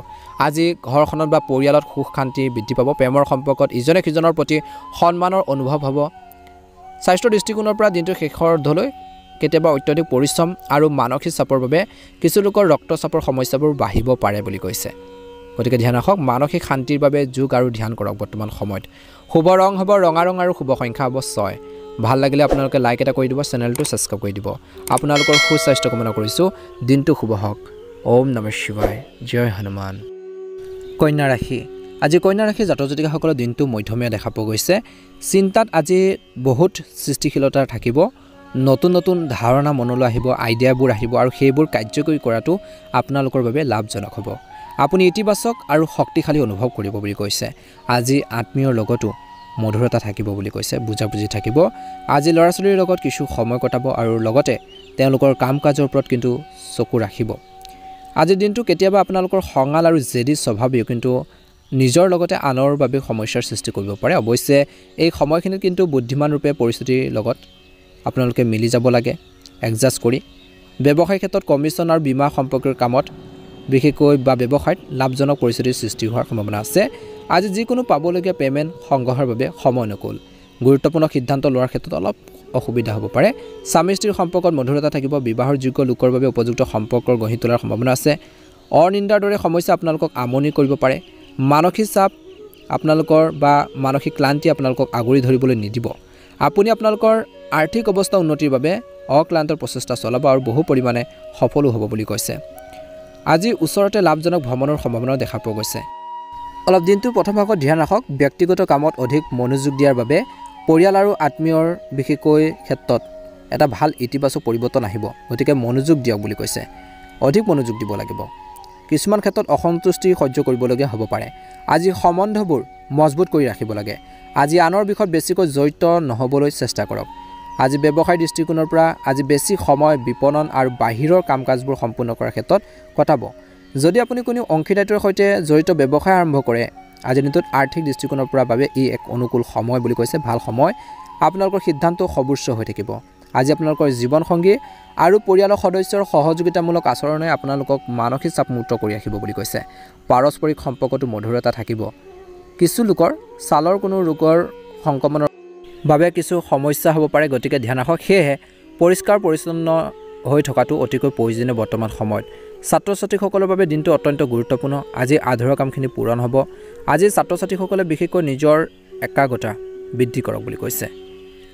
আজি ঘৰখনত বা পৰিয়ালত সুখ শান্তি বৃদ্ধি পাব। প্ৰেমৰ সম্পৰ্কত ইজনে সিজনৰ প্ৰতি সন্মানৰ অনুভৱ হ'ব। স্বাস্থ্যৰ দৃষ্টিকোণৰ পৰা দিনটোৰ শেষৰ অৰ্ধলৈ কেতিয়াবা অত্যধিক পৰিশ্ৰম আৰু মানসিক চাপৰ বাবে কিছু লোকৰ ৰক্তচাপৰ সমস্যাবোৰ বাঢ়িব পাৰে বুলি কৈছে। গতিকে ধ্যান ৰাখক, মানসিক শান্তিৰ বাবে যোগ আৰু ধ্যান কৰক বৰ্তমান সময়ত। শুভ ৰং হ'ব ৰঙা ৰং আৰু শুভ সংখ্যা হ'ব 6। ভাল লাগিলে আপোনালোকে লাইক এটা কৰি দিব, চেনেলটো ছাবস্ক্ৰাইব কৰি দিব। আপোনালোকৰ সুস্বাস্থ্য কামনা কৰিছোঁ। দিনটো শুভ হওক। ওম নমঃ শিৱায়, জয় হনুমান। কন্যা ৰাশি, আজি কন্যা ৰাশি জাতক জাতিকাসকলৰ দিনটো মধ্যমীয়া দেখা পোৱা গৈছে। চিন্তাত আজি বহুত সৃষ্টিশীলতা থাকিব। নতুন নতুন ধাৰণা মনলৈ আহিব, আইডিয়াবোৰ আহিব আৰু সেইবোৰ কাৰ্যকৰী কৰাটো আপোনালোকৰ বাবে লাভজনক হ'ব। আপুনি ইতিবাচক আৰু শক্তিশালী অনুভৱ কৰিব বুলি কৈছে। আজি আত্মীয়ৰ লগতো মধুৰতা থাকিব বুলি কৈছে, বুজাবুজি থাকিব। আজি ল'ৰা ছোৱালীৰ লগত কিছু সময় কটাব আৰু লগতে তেওঁলোকৰ কাম কাজৰ ওপৰত কিন্তু চকু ৰাখিব। আজিৰ দিনটো কেতিয়াবা আপোনালোকৰ খঙাল আৰু জেদী স্বভাৱেও কিন্তু নিজৰ লগতে আনৰ বাবে সমস্যাৰ সৃষ্টি কৰিব পাৰে। অৱশ্যে এই সময়খিনিত কিন্তু বুদ্ধিমান ৰূপে পৰিস্থিতিৰ লগত আপোনালোকে মিলি যাব লাগে, এডজাষ্ট কৰি। ব্যৱসায় ক্ষেত্ৰত কমিশ্যন আৰু বীমা সম্পৰ্কীয় কামত বিশেষকৈ বা ব্যৱসায়ত লাভজনক পৰিস্থিতিৰ সৃষ্টি হোৱাৰ সম্ভাৱনা আছে। আজি যিকোনো পাবলগীয়া পে'মেণ্ট সংগ্ৰহৰ বাবে সময় অনুকূল। গুৰুত্বপূৰ্ণ সিদ্ধান্ত লোৱাৰ ক্ষেত্ৰত অলপ অসুবিধা হ'ব পাৰে। স্বামী স্ত্ৰীৰ সম্পৰ্কত মধুৰতা থাকিব। বিবাহৰ যোগ্য লোকৰ বাবে উপযুক্ত সম্পৰ্কৰ গঢ়ি তোলাৰ সম্ভাৱনা আছে। অনিন্দাৰ দৰে সমস্যা আপোনালোকক আমনি কৰিব পাৰে। মানসিক চাপ আপোনালোকৰ বা মানসিক ক্লান্তি আপোনালোকক আগুৰি ধৰিবলৈ নিদিব। আপুনি আপোনালোকৰ আৰ্থিক অৱস্থা উন্নতিৰ বাবে অক্লান্ত প্ৰচেষ্টা চলাব আৰু বহু পৰিমাণে সফলো হ'ব বুলি কৈছে। আজি ওচৰতে লাভজনক ভ্ৰমণৰ সম্ভাৱনাও দেখা পোৱা গৈছে। অলপ দিনটো প্ৰথম ভাগত ধ্যান ৰাখক। ব্যক্তিগত কামত অধিক মনোযোগ দিয়াৰ বাবে পৰিয়াল আৰু আত্মীয়ৰ বিশেষকৈ ক্ষেত্ৰত এটা ভাল ইতিবাচক পৰিৱৰ্তন আহিব। গতিকে মনোযোগ দিয়ক বুলি কৈছে, অধিক মনোযোগ দিব লাগিব। কিছুমান ক্ষেত্ৰত অসন্তুষ্টি সহ্য কৰিবলগীয়া হ'ব পাৰে। আজি সম্বন্ধবোৰ মজবুত কৰি ৰাখিব লাগে। আজি আনৰ বিষয়ত বেছিকৈ জড়িত নহ'বলৈ চেষ্টা কৰক। আজি ব্যৱসায়ৰ দৃষ্টিকোণৰ পৰা আজি বেছি সময় বিপণন আৰু বাহিৰৰ কাম কাজবোৰ সম্পূৰ্ণ কৰাৰ ক্ষেত্ৰত কটাব। যদি আপুনি কোনো অংশীদাৰিত্বৰ সৈতে জড়িত ব্যৱসায় আৰম্ভ কৰে, আজিৰ দিনটোত আৰ্থিক দৃষ্টিকোণৰ পৰা বাবে ই এক অনুকূল সময় বুলি কৈছে, ভাল সময়। আপোনালোকৰ সিদ্ধান্ত সৰ্বোচ্চ হৈ থাকিব। আজি আপোনালোকৰ জীৱনসংগী আৰু পৰিয়ালৰ সদস্যৰ সহযোগিতামূলক আচৰণে আপোনালোকক মানসিক চাপমুক্ত কৰি ৰাখিব বুলি কৈছে। পাৰস্পৰিক সম্পৰ্কতো মধুৰতা থাকিব। কিছু লোকৰ ছালৰ কোনো ৰোগৰ সংক্ৰমণৰ বাবে কিছু সমস্যা হ'ব পাৰে। গতিকে ধ্যান ৰাখক। সেয়েহে পৰিষ্কাৰ পৰিচ্ছন্ন হৈ থকাটো অতিকৈ প্ৰয়োজনীয় বৰ্তমান সময়ত। ছাত্ৰ ছাত্ৰীসকলৰ বাবে দিনটো অত্যন্ত গুৰুত্বপূৰ্ণ। আজি আধৰুৱা কামখিনি পূৰণ হ'ব। আজি ছাত্ৰ ছাত্ৰীসকলে বিশেষকৈ নিজৰ একাগ্ৰতা বৃদ্ধি কৰক বুলি কৈছে।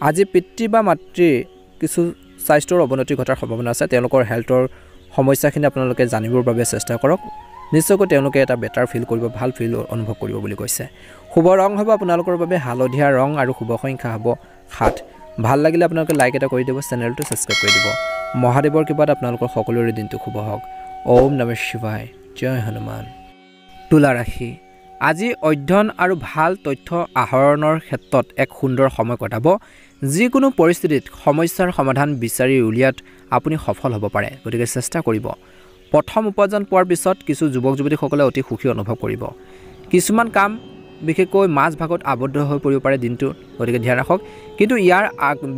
আজি পিতৃ বা মাতৃৰ কিছু স্বাস্থ্যৰ অৱনতি ঘটাৰ সম্ভাৱনা আছে। তেওঁলোকৰ হেল্থৰ সমস্যাখিনি আপোনালোকে জানিবৰ বাবে চেষ্টা কৰক। নিশ্চয়কৈ তেওঁলোকে এটা বেটাৰ ফিল কৰিব, ভাল ফিল অনুভৱ কৰিব বুলি কৈছে। শুভ ৰং হ'ব আপোনালোকৰ বাবে হালধীয়া ৰং আৰু শুভ সংখ্যা হ'ব 7। ভাল লাগিলে আপোনালোকে লাইক এটা কৰি দিব, চেনেলটো ছাবস্ক্ৰাইব কৰি দিব। মহাদেৱৰ কৃপাত আপোনালোকৰ সকলোৰে দিনটো শুভ হওক। ওম নমঃ শিৱায়, জয় হনুমান। তুলা ৰাশি, আজি অধ্যয়ন আৰু ভাল তথ্য আহৰণৰ ক্ষেত্ৰত এক সুন্দৰ সময় কটাব। যিকোনো পৰিস্থিতিত সমস্যাৰ সমাধান বিচাৰি উলিয়াত আপুনি সফল হ'ব পাৰে। গতিকে চেষ্টা কৰিব। প্ৰথম উপাৰ্জন পোৱাৰ পিছত কিছু যুৱক যুৱতীসকলে অতি সুখী অনুভৱ কৰিব। কিছুমান কাম বিশেষকৈ মাজ ভাগত আবদ্ধ হৈ পৰিব পাৰে দিনটোত। গতিকে ধ্যান ৰাখক। কিন্তু ইয়াৰ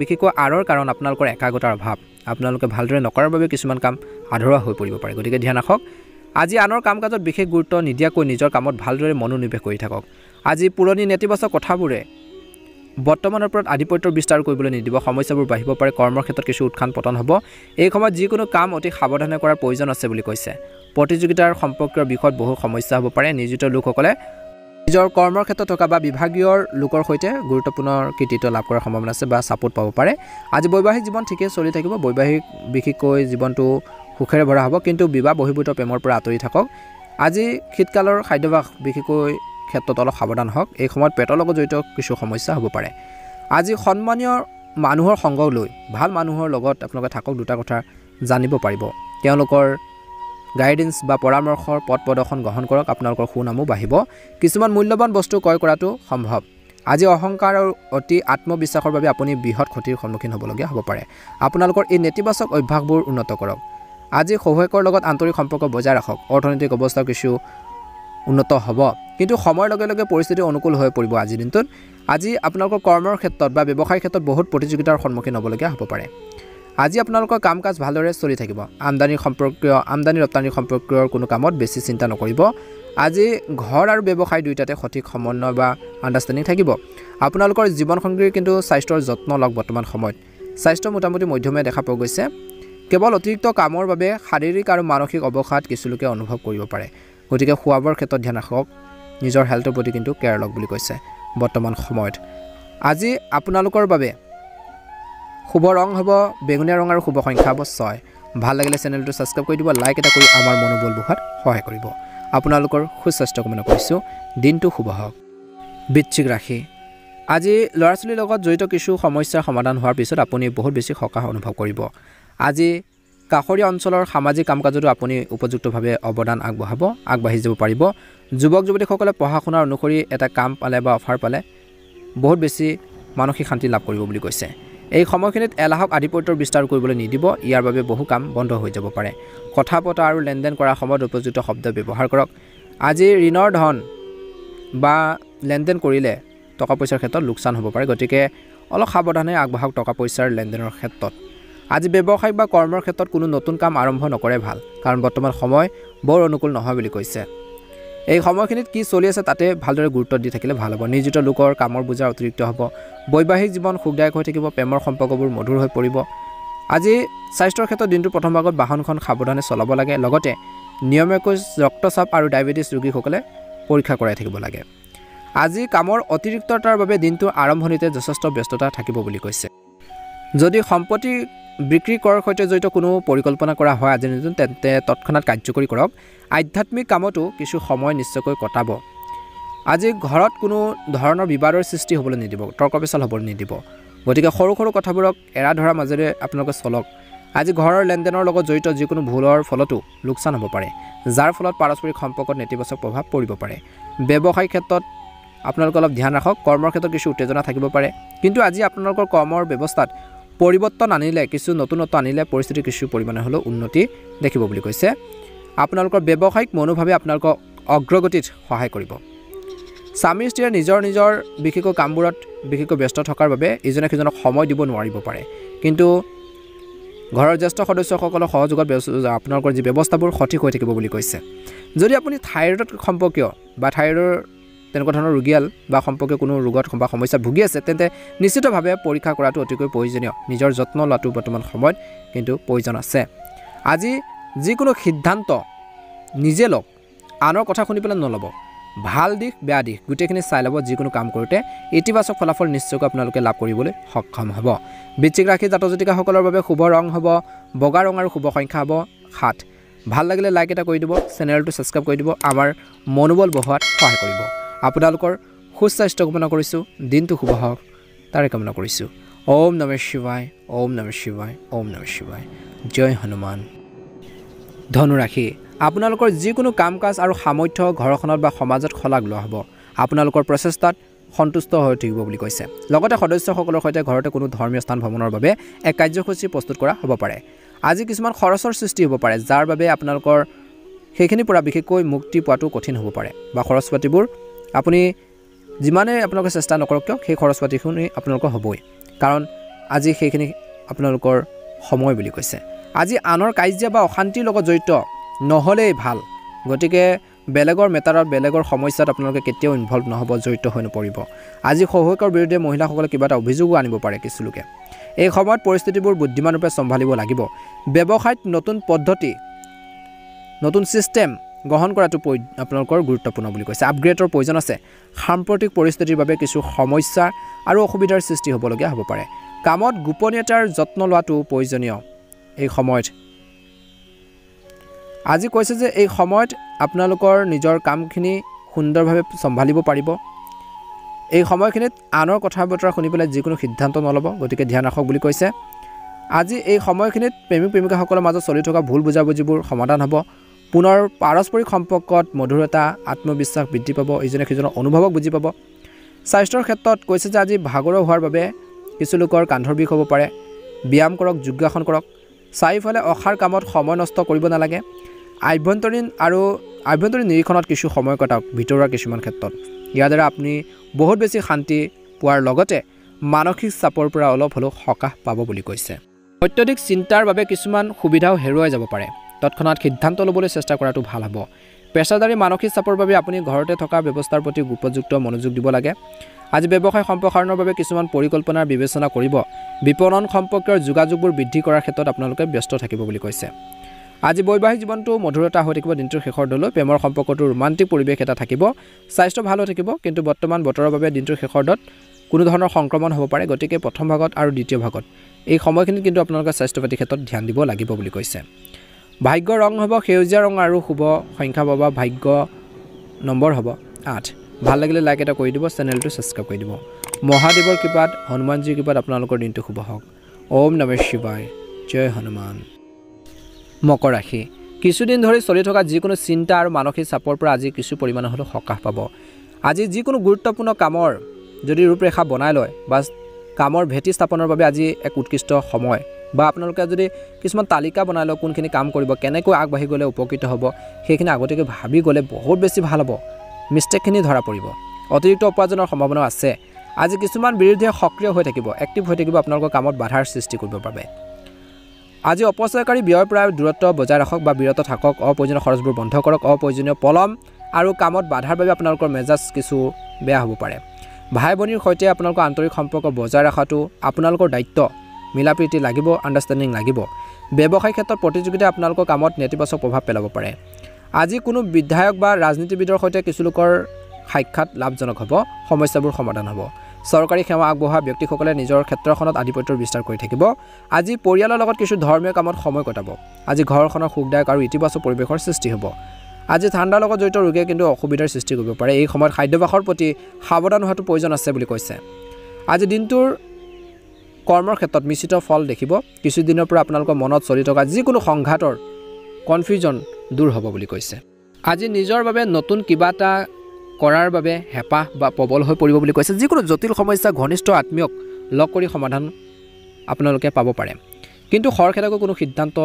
বিশেষকৈ আঁৰৰ কাৰণ আপোনালোকৰ একাগ্ৰতাৰ অভাৱ। আপোনালোকে ভালদৰে নকৰাৰ বাবে কিছুমান কাম আধৰুৱা হৈ পৰিব পাৰে। গতিকে ধ্যান ৰাখক। আজি আনৰ কাম কাজত বিশেষ গুৰুত্ব নিদিয়াকৈ নিজৰ কামত ভালদৰে মনোনিৱেশ কৰি থাকক। আজি পুৰণি নেতিবাচক কথাবোৰে বৰ্তমানৰ ওপৰত আধিপত্য বিস্তাৰ কৰিবলৈ নিদিব। সমস্যাবোৰ বাঢ়িব পাৰে। কৰ্মৰ ক্ষেত্ৰত কিছু উত্থান পতন হ'ব। এই সময়ত যিকোনো কাম অতি সাৱধানে কৰাৰ প্ৰয়োজন আছে বুলি কৈছে। প্ৰতিযোগিতাৰ সম্পৰ্কীয় বিষয়ত বহু সমস্যা হ'ব পাৰে। নিয়োজিত লোকসকলে নিজৰ কৰ্মৰ ক্ষেত্ৰত থকা বা বিভাগীয় লোকৰ সৈতে গুৰুত্বপূৰ্ণ কৃতিত্ব লাভ কৰাৰ সম্ভাৱনা আছে বা ছাপোৰ্ট পাব পাৰে। আজি বৈবাহিক জীৱন ঠিকেই চলি থাকিব। বৈবাহিক বিশেষকৈ জীৱনটো সুখেৰে ভৰা হ'ব। কিন্তু বিবাহ বহিৰ্ভূত প্ৰেমৰ পৰা আঁতৰি থাকক। আজি শীতকালৰ খাদ্যাভ্যাস বিশেষকৈ ক্ষেত্ৰত অলপ সাৱধান হওক। এই সময়ত পেটৰ লগত জড়িত কিছু সমস্যা হ'ব পাৰে। আজি সন্মানীয় মানুহৰ সংগ লৈ ভাল মানুহৰ লগত আপোনালোকে থাকক। দুটা কথা জানিব পাৰিব। তেওঁলোকৰ গাইডেন্স বা পৰামৰ্শৰ পথ প্ৰদৰ্শন গ্ৰহণ কৰক। আপোনালোকৰ সুনামো বাঢ়িব। কিছুমান মূল্যৱান বস্তু ক্ৰয় কৰাটো সম্ভৱ। আজি অহংকাৰ আৰু অতি আত্মবিশ্বাসৰ বাবে আপুনি বৃহৎ ক্ষতিৰ সন্মুখীন হ'বলগীয়া হ'ব পাৰে। আপোনালোকৰ এই নেতিবাচক অভ্যাসবোৰ উন্নত কৰক। আজি শহুৱেকৰ লগত আন্তৰিক সম্পৰ্ক বজাই ৰাখক। অৰ্থনৈতিক অৱস্থা কিছু উন্নত হ'ব। কিন্তু সময়ৰ লগে লগে পৰিস্থিতি অনুকূল হৈ পৰিব আজিৰ দিনটোত আজি আপোনালোকৰ কৰ্মৰ ক্ষেত্ৰত বা ব্যৱসায়ৰ ক্ষেত্ৰত বহুত প্ৰতিযোগিতাৰ সন্মুখীন হ'বলগীয়া হ'ব পাৰে আজি আপোনালোকৰ কাম কাজ ভালদৰে চলি থাকিব আমদানি ৰপ্তানি সম্পৰ্কীয় কোনো কামত বেছি চিন্তা নকৰিব আজি ঘৰ আৰু ব্যৱসায় দুইটাতে সঠিক সমন্বয় বা আণ্ডাৰষ্টেণ্ডিং থাকিব আপোনালোকৰ জীৱনসংগীৰ কিন্তু স্বাস্থ্যৰ যত্ন লওক বৰ্তমান সময়ত স্বাস্থ্য মোটামুটি মধ্যমে দেখা পোৱা গৈছে কেৱল অতিৰিক্ত কামৰ বাবে শাৰীৰিক আৰু মানসিক অৱসাদ কিছু লোকে অনুভৱ কৰিব পাৰে গতিকে খোৱা-বোৱাৰ ক্ষেত্ৰত ধ্যান ৰাখক নিজৰ হেল্থৰ প্ৰতি কিন্তু কেয়াৰ লওক বুলি কৈছে বৰ্তমান সময়ত আজি আপোনালোকৰ বাবে শুভ ৰং হ'ব বেঙুনীয়া ৰং আৰু শুভ সংখ্যা হ'ব 6 ভাল লাগিলে চেনেলটো সাবস্ক্ৰাইব কৰি দিব লাইক এটা কৰি আমাৰ মনোবল বঢ়োৱাত সহায় কৰিব আপোনালোকৰ সুস্বাস্থ্য কামনা কৰিছোঁ দিনটো শুভ হওক বৃশ্চিক ৰাশি আজি ল'ৰা-ছোৱালীৰ লগত জড়িত কিছু সমস্যাৰ সমাধান হোৱাৰ পিছত আপুনি বহুত বেছি সকাহ অনুভৱ কৰিব আজি কাষৰীয়া অঞ্চলৰ সামাজিক কাম-কাজতো আপুনি উপযুক্তভাৱে অৱদান আগবাঢ়ি যাব পাৰিব যুৱক যুৱতীসকলে পঢ়া শুনাৰ অনুসৰি এটা কাম পালে বা অফাৰ পালে বহুত বেছি মানসিক শান্তি লাভ কৰিব বুলি কৈছে এই সময়খিনিত এলাহক আধিপত্যৰ বিস্তাৰ কৰিবলৈ নিদিব ইয়াৰ বাবে বহু কাম বন্ধ হৈ যাব পাৰে কথা পতা আৰু লেনদেন কৰাৰ সময়ত উপযুক্ত শব্দ ব্যৱহাৰ কৰক আজি ঋণৰ ধন বা লেনদেন কৰিলে টকা পইচাৰ ক্ষেত্ৰত লোকচান হ'ব পাৰে গতিকে অলপ সাৱধানে আগবাঢ়ক টকা পইচাৰ লেনদেনৰ ক্ষেত্ৰত আজি ব্যৱসায়িক বা কৰ্মৰ ক্ষেত্ৰত কোনো নতুন কাম আৰম্ভ নকৰে ভাল কাৰণ বৰ্তমান সময় বৰ অনুকূল নহয় বুলি কৈছে এই সময়খিনিত কি চলি আছে তাতে ভালদৰে গুৰুত্ব দি থাকিলে ভাল হ'ব নিয়োজিত লোকৰ কামৰ বোজা অতিৰিক্ত হ'ব বৈবাহিক জীৱন সুখদায়ক হৈ থাকিব প্ৰেমৰ সম্পৰ্কবোৰ মধুৰ হৈ পৰিব আজি স্বাস্থ্যৰ ক্ষেত্ৰত দিনটোৰ প্ৰথম ভাগত বাহনখন সাৱধানে চলাব লাগে লগতে নিয়মীয়াকৈ ৰক্তচাপ আৰু ডায়েবেটিছ ৰোগীসকলে পৰীক্ষা কৰাই থাকিব লাগে আজি কামৰ অতিৰিক্ততাৰ বাবে দিনটোৰ আৰম্ভণিতে যথেষ্ট ব্যস্ততা থাকিব বুলি কৈছে যদি সম্পত্তি বিক্ৰী কৰাৰ সৈতে জড়িত কোনো পৰিকল্পনা কৰা হয় আজিৰ দিনটোত তেন্তে তৎক্ষণাৎ কাৰ্যকৰী কৰক আধ্যাত্মিক কামতো কিছু সময় নিশ্চয়কৈ কটাব আজি ঘৰত কোনো ধৰণৰ বিবাদৰ সৃষ্টি হ'বলৈ নিদিব তৰ্ক পেচাল হ'বলৈ নিদিব গতিকে সৰু সৰু কথাবোৰক এৰা ধৰা মাজেৰে আপোনালোকে চলক আজি ঘৰৰ লেনদেনৰ লগত জড়িত যিকোনো ভুলৰ ফলতো লোকচান হ'ব পাৰে যাৰ ফলত পাৰস্পৰিক সম্পৰ্কত নেতিবাচক প্ৰভাৱ পৰিব পাৰে ব্যৱসায়িক ক্ষেত্ৰত আপোনালোকে অলপ ধ্যান ৰাখক কৰ্মৰ ক্ষেত্ৰত কিছু উত্তেজনা থাকিব পাৰে কিন্তু আজি আপোনালোকৰ কৰ্মৰ ব্যৱস্থাত পৰিৱৰ্তন আনিলে কিছু নতুনত্ব আনিলে পৰিস্থিতি কিছু পৰিমাণে হ'লেও উন্নতি দেখিব বুলি কৈছে আপোনালোকৰ ব্যৱসায়িক মনোভাৱে আপোনালোকক অগ্ৰগতিত সহায় কৰিব স্বামী স্ত্ৰীয়ে নিজৰ বিশেষকৈ কামবোৰত বিশেষকৈ ব্যস্ত থকাৰ বাবে ইজনে সিজনক সময় দিব নোৱাৰিব পাৰে কিন্তু ঘৰৰ জ্যেষ্ঠ সদস্যসকলৰ সহযোগত আপোনালোকৰ যি ব্যৱস্থাবোৰ সঠিক হৈ থাকিব বুলি কৈছে যদি আপুনি থাইৰয়ড সম্পৰ্কীয় বা থাইৰয়ডৰ তেনেকুৱা ধৰণৰ ৰোগীয়াল বা সম্পৰ্কীয় কোনো ৰোগত বা সমস্যাত ভুগি আছে তেন্তে নিশ্চিতভাৱে পৰীক্ষা কৰাটো অতিকৈ প্ৰয়োজনীয় নিজৰ যত্ন লোৱাটো বৰ্তমান সময়ত কিন্তু প্ৰয়োজন আছে আজি যিকোনো সিদ্ধান্ত নিজে লওক আনৰ কথা শুনি পেলাই নল'ব ভাল দিশ বেয়া দিশ গোটেইখিনি চাই ল'ব যিকোনো কাম কৰোঁতে ইতিবাচক ফলাফল নিশ্চয়কৈ আপোনালোকে লাভ কৰিবলৈ সক্ষম হ'ব বৃশ্চিক ৰাশি জাতক জাতিকাসকলৰ বাবে শুভ ৰং হ'ব বগা ৰং আৰু শুভ সংখ্যা হ'ব 7 ভাল লাগিলে লাইক এটা কৰি দিব চেনেলটো ছাবস্ক্ৰাইব কৰি দিব আমাৰ মনোবল বঢ়োৱাত সহায় কৰিব আপোনালোকৰ সুস্বাস্থ্য কামনা কৰিছোঁ দিনটো শুভ হওক তাৰে কামনা কৰিছোঁ ওম নমঃ শিৱায় ওম নমঃ শিৱায় ওম নমঃ শিৱায় জয় হনুমান ধনুৰাশি আপোনালোকৰ যিকোনো কাম কাজ আৰু সামৰ্থ্য ঘৰখনত বা সমাজত শলাগ লোৱা হ'ব আপোনালোকৰ প্ৰচেষ্টাত সন্তুষ্ট হৈ থাকিব বুলি কৈছে লগতে সদস্যসকলৰ সৈতে ঘৰতে কোনো ধৰ্মীয় স্থান ভ্ৰমণৰ বাবে এক কাৰ্যসূচী প্ৰস্তুত কৰা হ'ব পাৰে আজি কিছুমান খৰচৰ সৃষ্টি হ'ব পাৰে যাৰ বাবে আপোনালোকৰ সেইখিনিৰ পৰা বিশেষকৈ মুক্তি পোৱাটো কঠিন হ'ব পাৰে বা খৰচ পাতিবোৰ আপুনি যিমানে আপোনালোকে চেষ্টা নকৰক কিয় সেই খৰচ পাতিখিনি আপোনালোকৰ হ'বই কাৰণ আজি সেইখিনি আপোনালোকৰ সময় বুলি কৈছে আজি আনৰ কাজিয়া বা অশান্তিৰ লগত জড়িত নহ'লেই ভাল গতিকে বেলেগৰ মেটাৰত বেলেগৰ সমস্যাত আপোনালোকে কেতিয়াও ইনভলভ নহ'ব জড়িত হৈ নপৰিব আজি শহুৱেকৰ বিৰুদ্ধে মহিলাসকলে কিবা এটা অভিযোগো আনিব পাৰে কিছু লোকে এই সময়ত পৰিস্থিতিবোৰ বুদ্ধিমানৰূপে চম্ভালিব লাগিব ব্যৱসায়ত নতুন পদ্ধতি নতুন সিস্টেম গ্ৰহণ কৰাটো আপোনালোকৰ গুৰুত্বপূৰ্ণ বুলি কৈছে আপগ্ৰেডৰ প্ৰয়োজন আছে সাম্প্ৰতিক পৰিস্থিতিৰ বাবে কিছু সমস্যা আৰু অসুবিধাৰ সৃষ্টি হ'বলগীয়া হ'ব পাৰে কামত গোপনীয়তাৰ যত্ন লোৱাটো প্ৰয়োজনীয় এই সময়ত আজি কৈছে যে এই সময়ত আপোনালোকৰ নিজৰ কামখিনি সুন্দৰভাৱে চম্ভালিব পাৰিব এই সময়খিনিত আনৰ কথা বতৰা শুনি পেলাই যিকোনো সিদ্ধান্ত নল'ব গতিকে ধ্যান ৰাখক বুলি কৈছে আজি এই সময়খিনিত প্ৰেমিক প্ৰেমিকাসকলৰ মাজত চলি থকা ভুল বুজাবুজিবোৰ সমাধান হ'ব পুনৰ পাৰস্পৰিক সম্পৰ্কত মধুৰতা আত্মবিশ্বাস বৃদ্ধি পাব ইজনে সিজনৰ অনুভৱক বুজি পাব স্বাস্থ্যৰ ক্ষেত্ৰত কৈছে যে আজি ভাগৰুৱা হোৱাৰ বাবে কিছু লোকৰ কান্ধৰ বিষ হ'ব পাৰে ব্যায়াম কৰক যোগাসন কৰক চাৰিওফালে অসাৰ কামত সময় নষ্ট কৰিব নালাগে আভ্যন্তৰীণ নিৰীক্ষণত কিছু সময় কটাওক ভিতৰুৱা কিছুমান ক্ষেত্ৰত। ইয়াৰ দ্বাৰা আপুনি বহুত বেছি শান্তি পোৱাৰ লগতে মানসিক চাপৰ পৰা অলপ হ'লেও সকাহ পাব বুলি কৈছে। অত্যধিক চিন্তাৰ বাবে কিছুমান সুবিধাও হেৰুৱাই যাব পাৰে। তৎক্ষণাত সিদ্ধান্ত ল'বলৈ চেষ্টা কৰাটো ভাল হ'ব। পেছাদাৰী মানসিক চাপৰ বাবে আপুনি ঘৰতে থকা ব্যৱস্থাৰ প্ৰতি উপযুক্ত মনোযোগ দিব লাগে। আজি ব্যৱসায় সম্প্ৰসাৰণৰ বাবে কিছুমান পৰিকল্পনাৰ বিবেচনা কৰিব। বিপণন সম্পৰ্কীয় যোগাযোগবোৰ বৃদ্ধি কৰাৰ ক্ষেত্ৰত আপোনালোকে ব্যস্ত থাকিব বুলি কৈছে। আজি বৈবাহিক জীৱনটো মধুৰতা হৈ থাকিব। দিনটোৰ শেষৰ দলৈ প্ৰেমৰ সম্পৰ্কটো ৰোমান্টিক পৰিৱেশ এটা থাকিব। স্বাস্থ্য ভাল হৈ থাকিব, কিন্তু বৰ্তমান বতৰৰ বাবে দিনটোৰ শেষৰ দত কোনো ধৰণৰ সংক্ৰমণ হ'ব পাৰে। গতিকে প্ৰথম ভাগত আৰু দ্বিতীয় ভাগত এই সময়খিনিত কিন্তু আপোনালোকে স্বাস্থ্য পাতিৰ ক্ষেত্ৰত ধ্যান দিব লাগিব বুলি কৈছে। ভাগ্য ৰং হ'ব সেউজীয়া ৰং আৰু শুভ সংখ্যা পাব। ভাগ্য নম্বৰ হ'ব 8। ভাল লাগিলে লাইক এটা কৰি দিব, চেনেলটো ছাবস্ক্ৰাইব কৰি দিব। মহাদেৱৰ কৃপাত, হনুমানজীৰ কৃপাত আপোনালোকৰ দিনটো শুভ হওক। ওম নমঃ শিৱায়, জয় হনুমান। মকৰ ৰাশি, কিছুদিন ধৰি চলি থকা যিকোনো চিন্তা আৰু মানসিক চাপৰ পৰা আজি কিছু পৰিমাণৰ হ'লেও সকাহ পাব। আজি যিকোনো গুৰুত্বপূৰ্ণ কামৰ যদি ৰূপৰেখা বনাই লয় বা কামৰ ভেটি স্থাপনৰ বাবে আজি এক উৎকৃষ্ট সময়, বা আপোনালোকে যদি কিছুমান তালিকা বনাই লয় কোনখিনি কাম কৰিব, কেনেকৈ আগবাঢ়ি গ'লে উপকৃত হ'ব, সেইখিনি আগতীয়াকৈ ভাবি গ'লে বহুত বেছি ভাল হ'ব। মিষ্টেকখিনি ধৰা পৰিব। অতিৰিক্ত উপাৰ্জনৰ সম্ভাৱনা আছে। আজি কিছুমান বিৰোধীয়ে সক্ৰিয় হৈ থাকিব, এক্টিভ হৈ থাকিব, আপোনালোকৰ কামত বাধাৰ সৃষ্টি কৰিবৰ বাবে। আজি অপচয়কাৰী ব্যয়ৰ পৰা দূৰত্ব বজাই ৰাখক বা বিৰত থাকক। অপ্ৰয়োজনীয় খৰচবোৰ বন্ধ কৰক। অপ্ৰয়োজনীয় পলম আৰু কামত বাধাৰ বাবে আপোনালোকৰ মেজাজ কিছু বেয়া হ'ব পাৰে। ভাই ভনীৰ সৈতে আপোনালোকৰ আন্তৰিক সম্পৰ্ক বজাই ৰখাটো আপোনালোকৰ দায়িত্ব। মিলাপ্ৰীতি লাগিব, আণ্ডাৰষ্টেণ্ডিং লাগিব। ব্যৱসায়িক ক্ষেত্ৰত প্ৰতিযোগিতাই আপোনালোকৰ কামত নেতিবাচক প্ৰভাৱ পেলাব পাৰে। আজি কোনো বিধায়ক বা ৰাজনীতিবিদৰ সৈতে কিছু লোকৰ সাক্ষাৎ লাভজনক হ'ব। সমস্যাবোৰ সমাধান হ'ব। চৰকাৰী সেৱা আগবঢ়োৱা ব্যক্তিসকলে নিজৰ ক্ষেত্ৰখনত আধিপত্যৰ বিস্তাৰ কৰি থাকিব। আজি পৰিয়ালৰ লগত কিছু ধৰ্মীয় কামত সময় কটাব। আজি ঘৰখনৰ সুখদায়ক আৰু ইতিবাচক পৰিৱেশৰ সৃষ্টি হ'ব। আজি ঠাণ্ডাৰ লগত জড়িত ৰোগে কিন্তু অসুবিধাৰ সৃষ্টি কৰিব পাৰে। এই সময়ত খাদ্যাভ্যাসৰ প্ৰতি সাৱধান হোৱাটো প্ৰয়োজন আছে বুলি কৈছে। আজি দিনটোৰ কৰ্মৰ ক্ষেত্ৰত মিশ্ৰিত ফল দেখিব। কিছুদিনৰ পৰা আপোনালোকৰ মনত চলি থকা যিকোনো সংঘাতৰ কনফিউজন দূৰ হ'ব বুলি কৈছে। আজি নিজৰ বাবে নতুন কিবা এটা কৰাৰ বাবে হেঁপাহ বা প্ৰবল হৈ পৰিব বুলি কৈছে। যিকোনো জটিল সমস্যা ঘনিষ্ঠ আত্মীয়ক লগ কৰি সমাধান আপোনালোকে পাব পাৰে। কিন্তু খৰখেদাকৈ কোনো সিদ্ধান্ত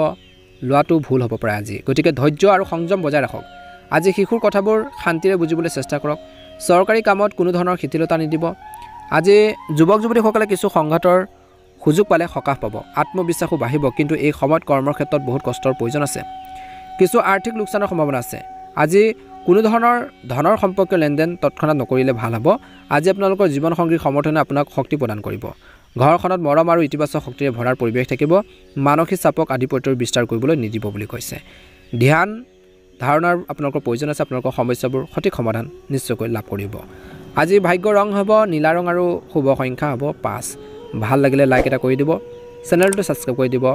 লোৱাটো ভুল হ'ব পাৰে আজি। গতিকে ধৈৰ্য আৰু সংযম বজাই ৰাখক। আজি শিশুৰ কথাবোৰ শান্তিৰে বুজিবলৈ চেষ্টা কৰক। চৰকাৰী কামত কোনো ধৰণৰ শিথিলতা নিদিব। আজি যুৱক যুৱতীসকলে কিছু সংঘাতৰ সুযোগ পালে সকাহ পাব। আত্মবিশ্বাসো বাঢ়িব, কিন্তু এই সময়ত কৰ্মৰ ক্ষেত্ৰত বহুত কষ্টৰ প্ৰয়োজন আছে। কিছু আৰ্থিক লোকচানৰ সম্ভাৱনা আছে। আজি কোনো ধৰণৰ ধনৰ সম্পৰ্কীয় লেনদেন তৎক্ষণাত নকৰিলে ভাল হ'ব। আজি আপোনালোকৰ জীৱনসংগীৰ সমৰ্থনে আপোনাক শক্তি প্ৰদান কৰিব। ঘৰখনত মৰম আৰু ইতিবাচক শক্তিৰে ভৰাৰ পৰিৱেশ থাকিব। মানসিক চাপক আধিপত্যৰ বিস্তাৰ কৰিবলৈ নিদিব বুলি কৈছে। ধ্যান ধাৰণাৰ আপোনালোকৰ প্ৰয়োজন আছে। আপোনালোকৰ সমস্যাবোৰ সঠিক সমাধান নিশ্চয়কৈ লাভ কৰিব। আজি ভাগ্য ৰং হ'ব নীলা ৰং আৰু শুভ সংখ্যা হ'ব 5। ভাল লাগিলে লাইক এটা কৰি দিব, চেনেলটো ছাবস্ক্ৰাইব কৰি দিব।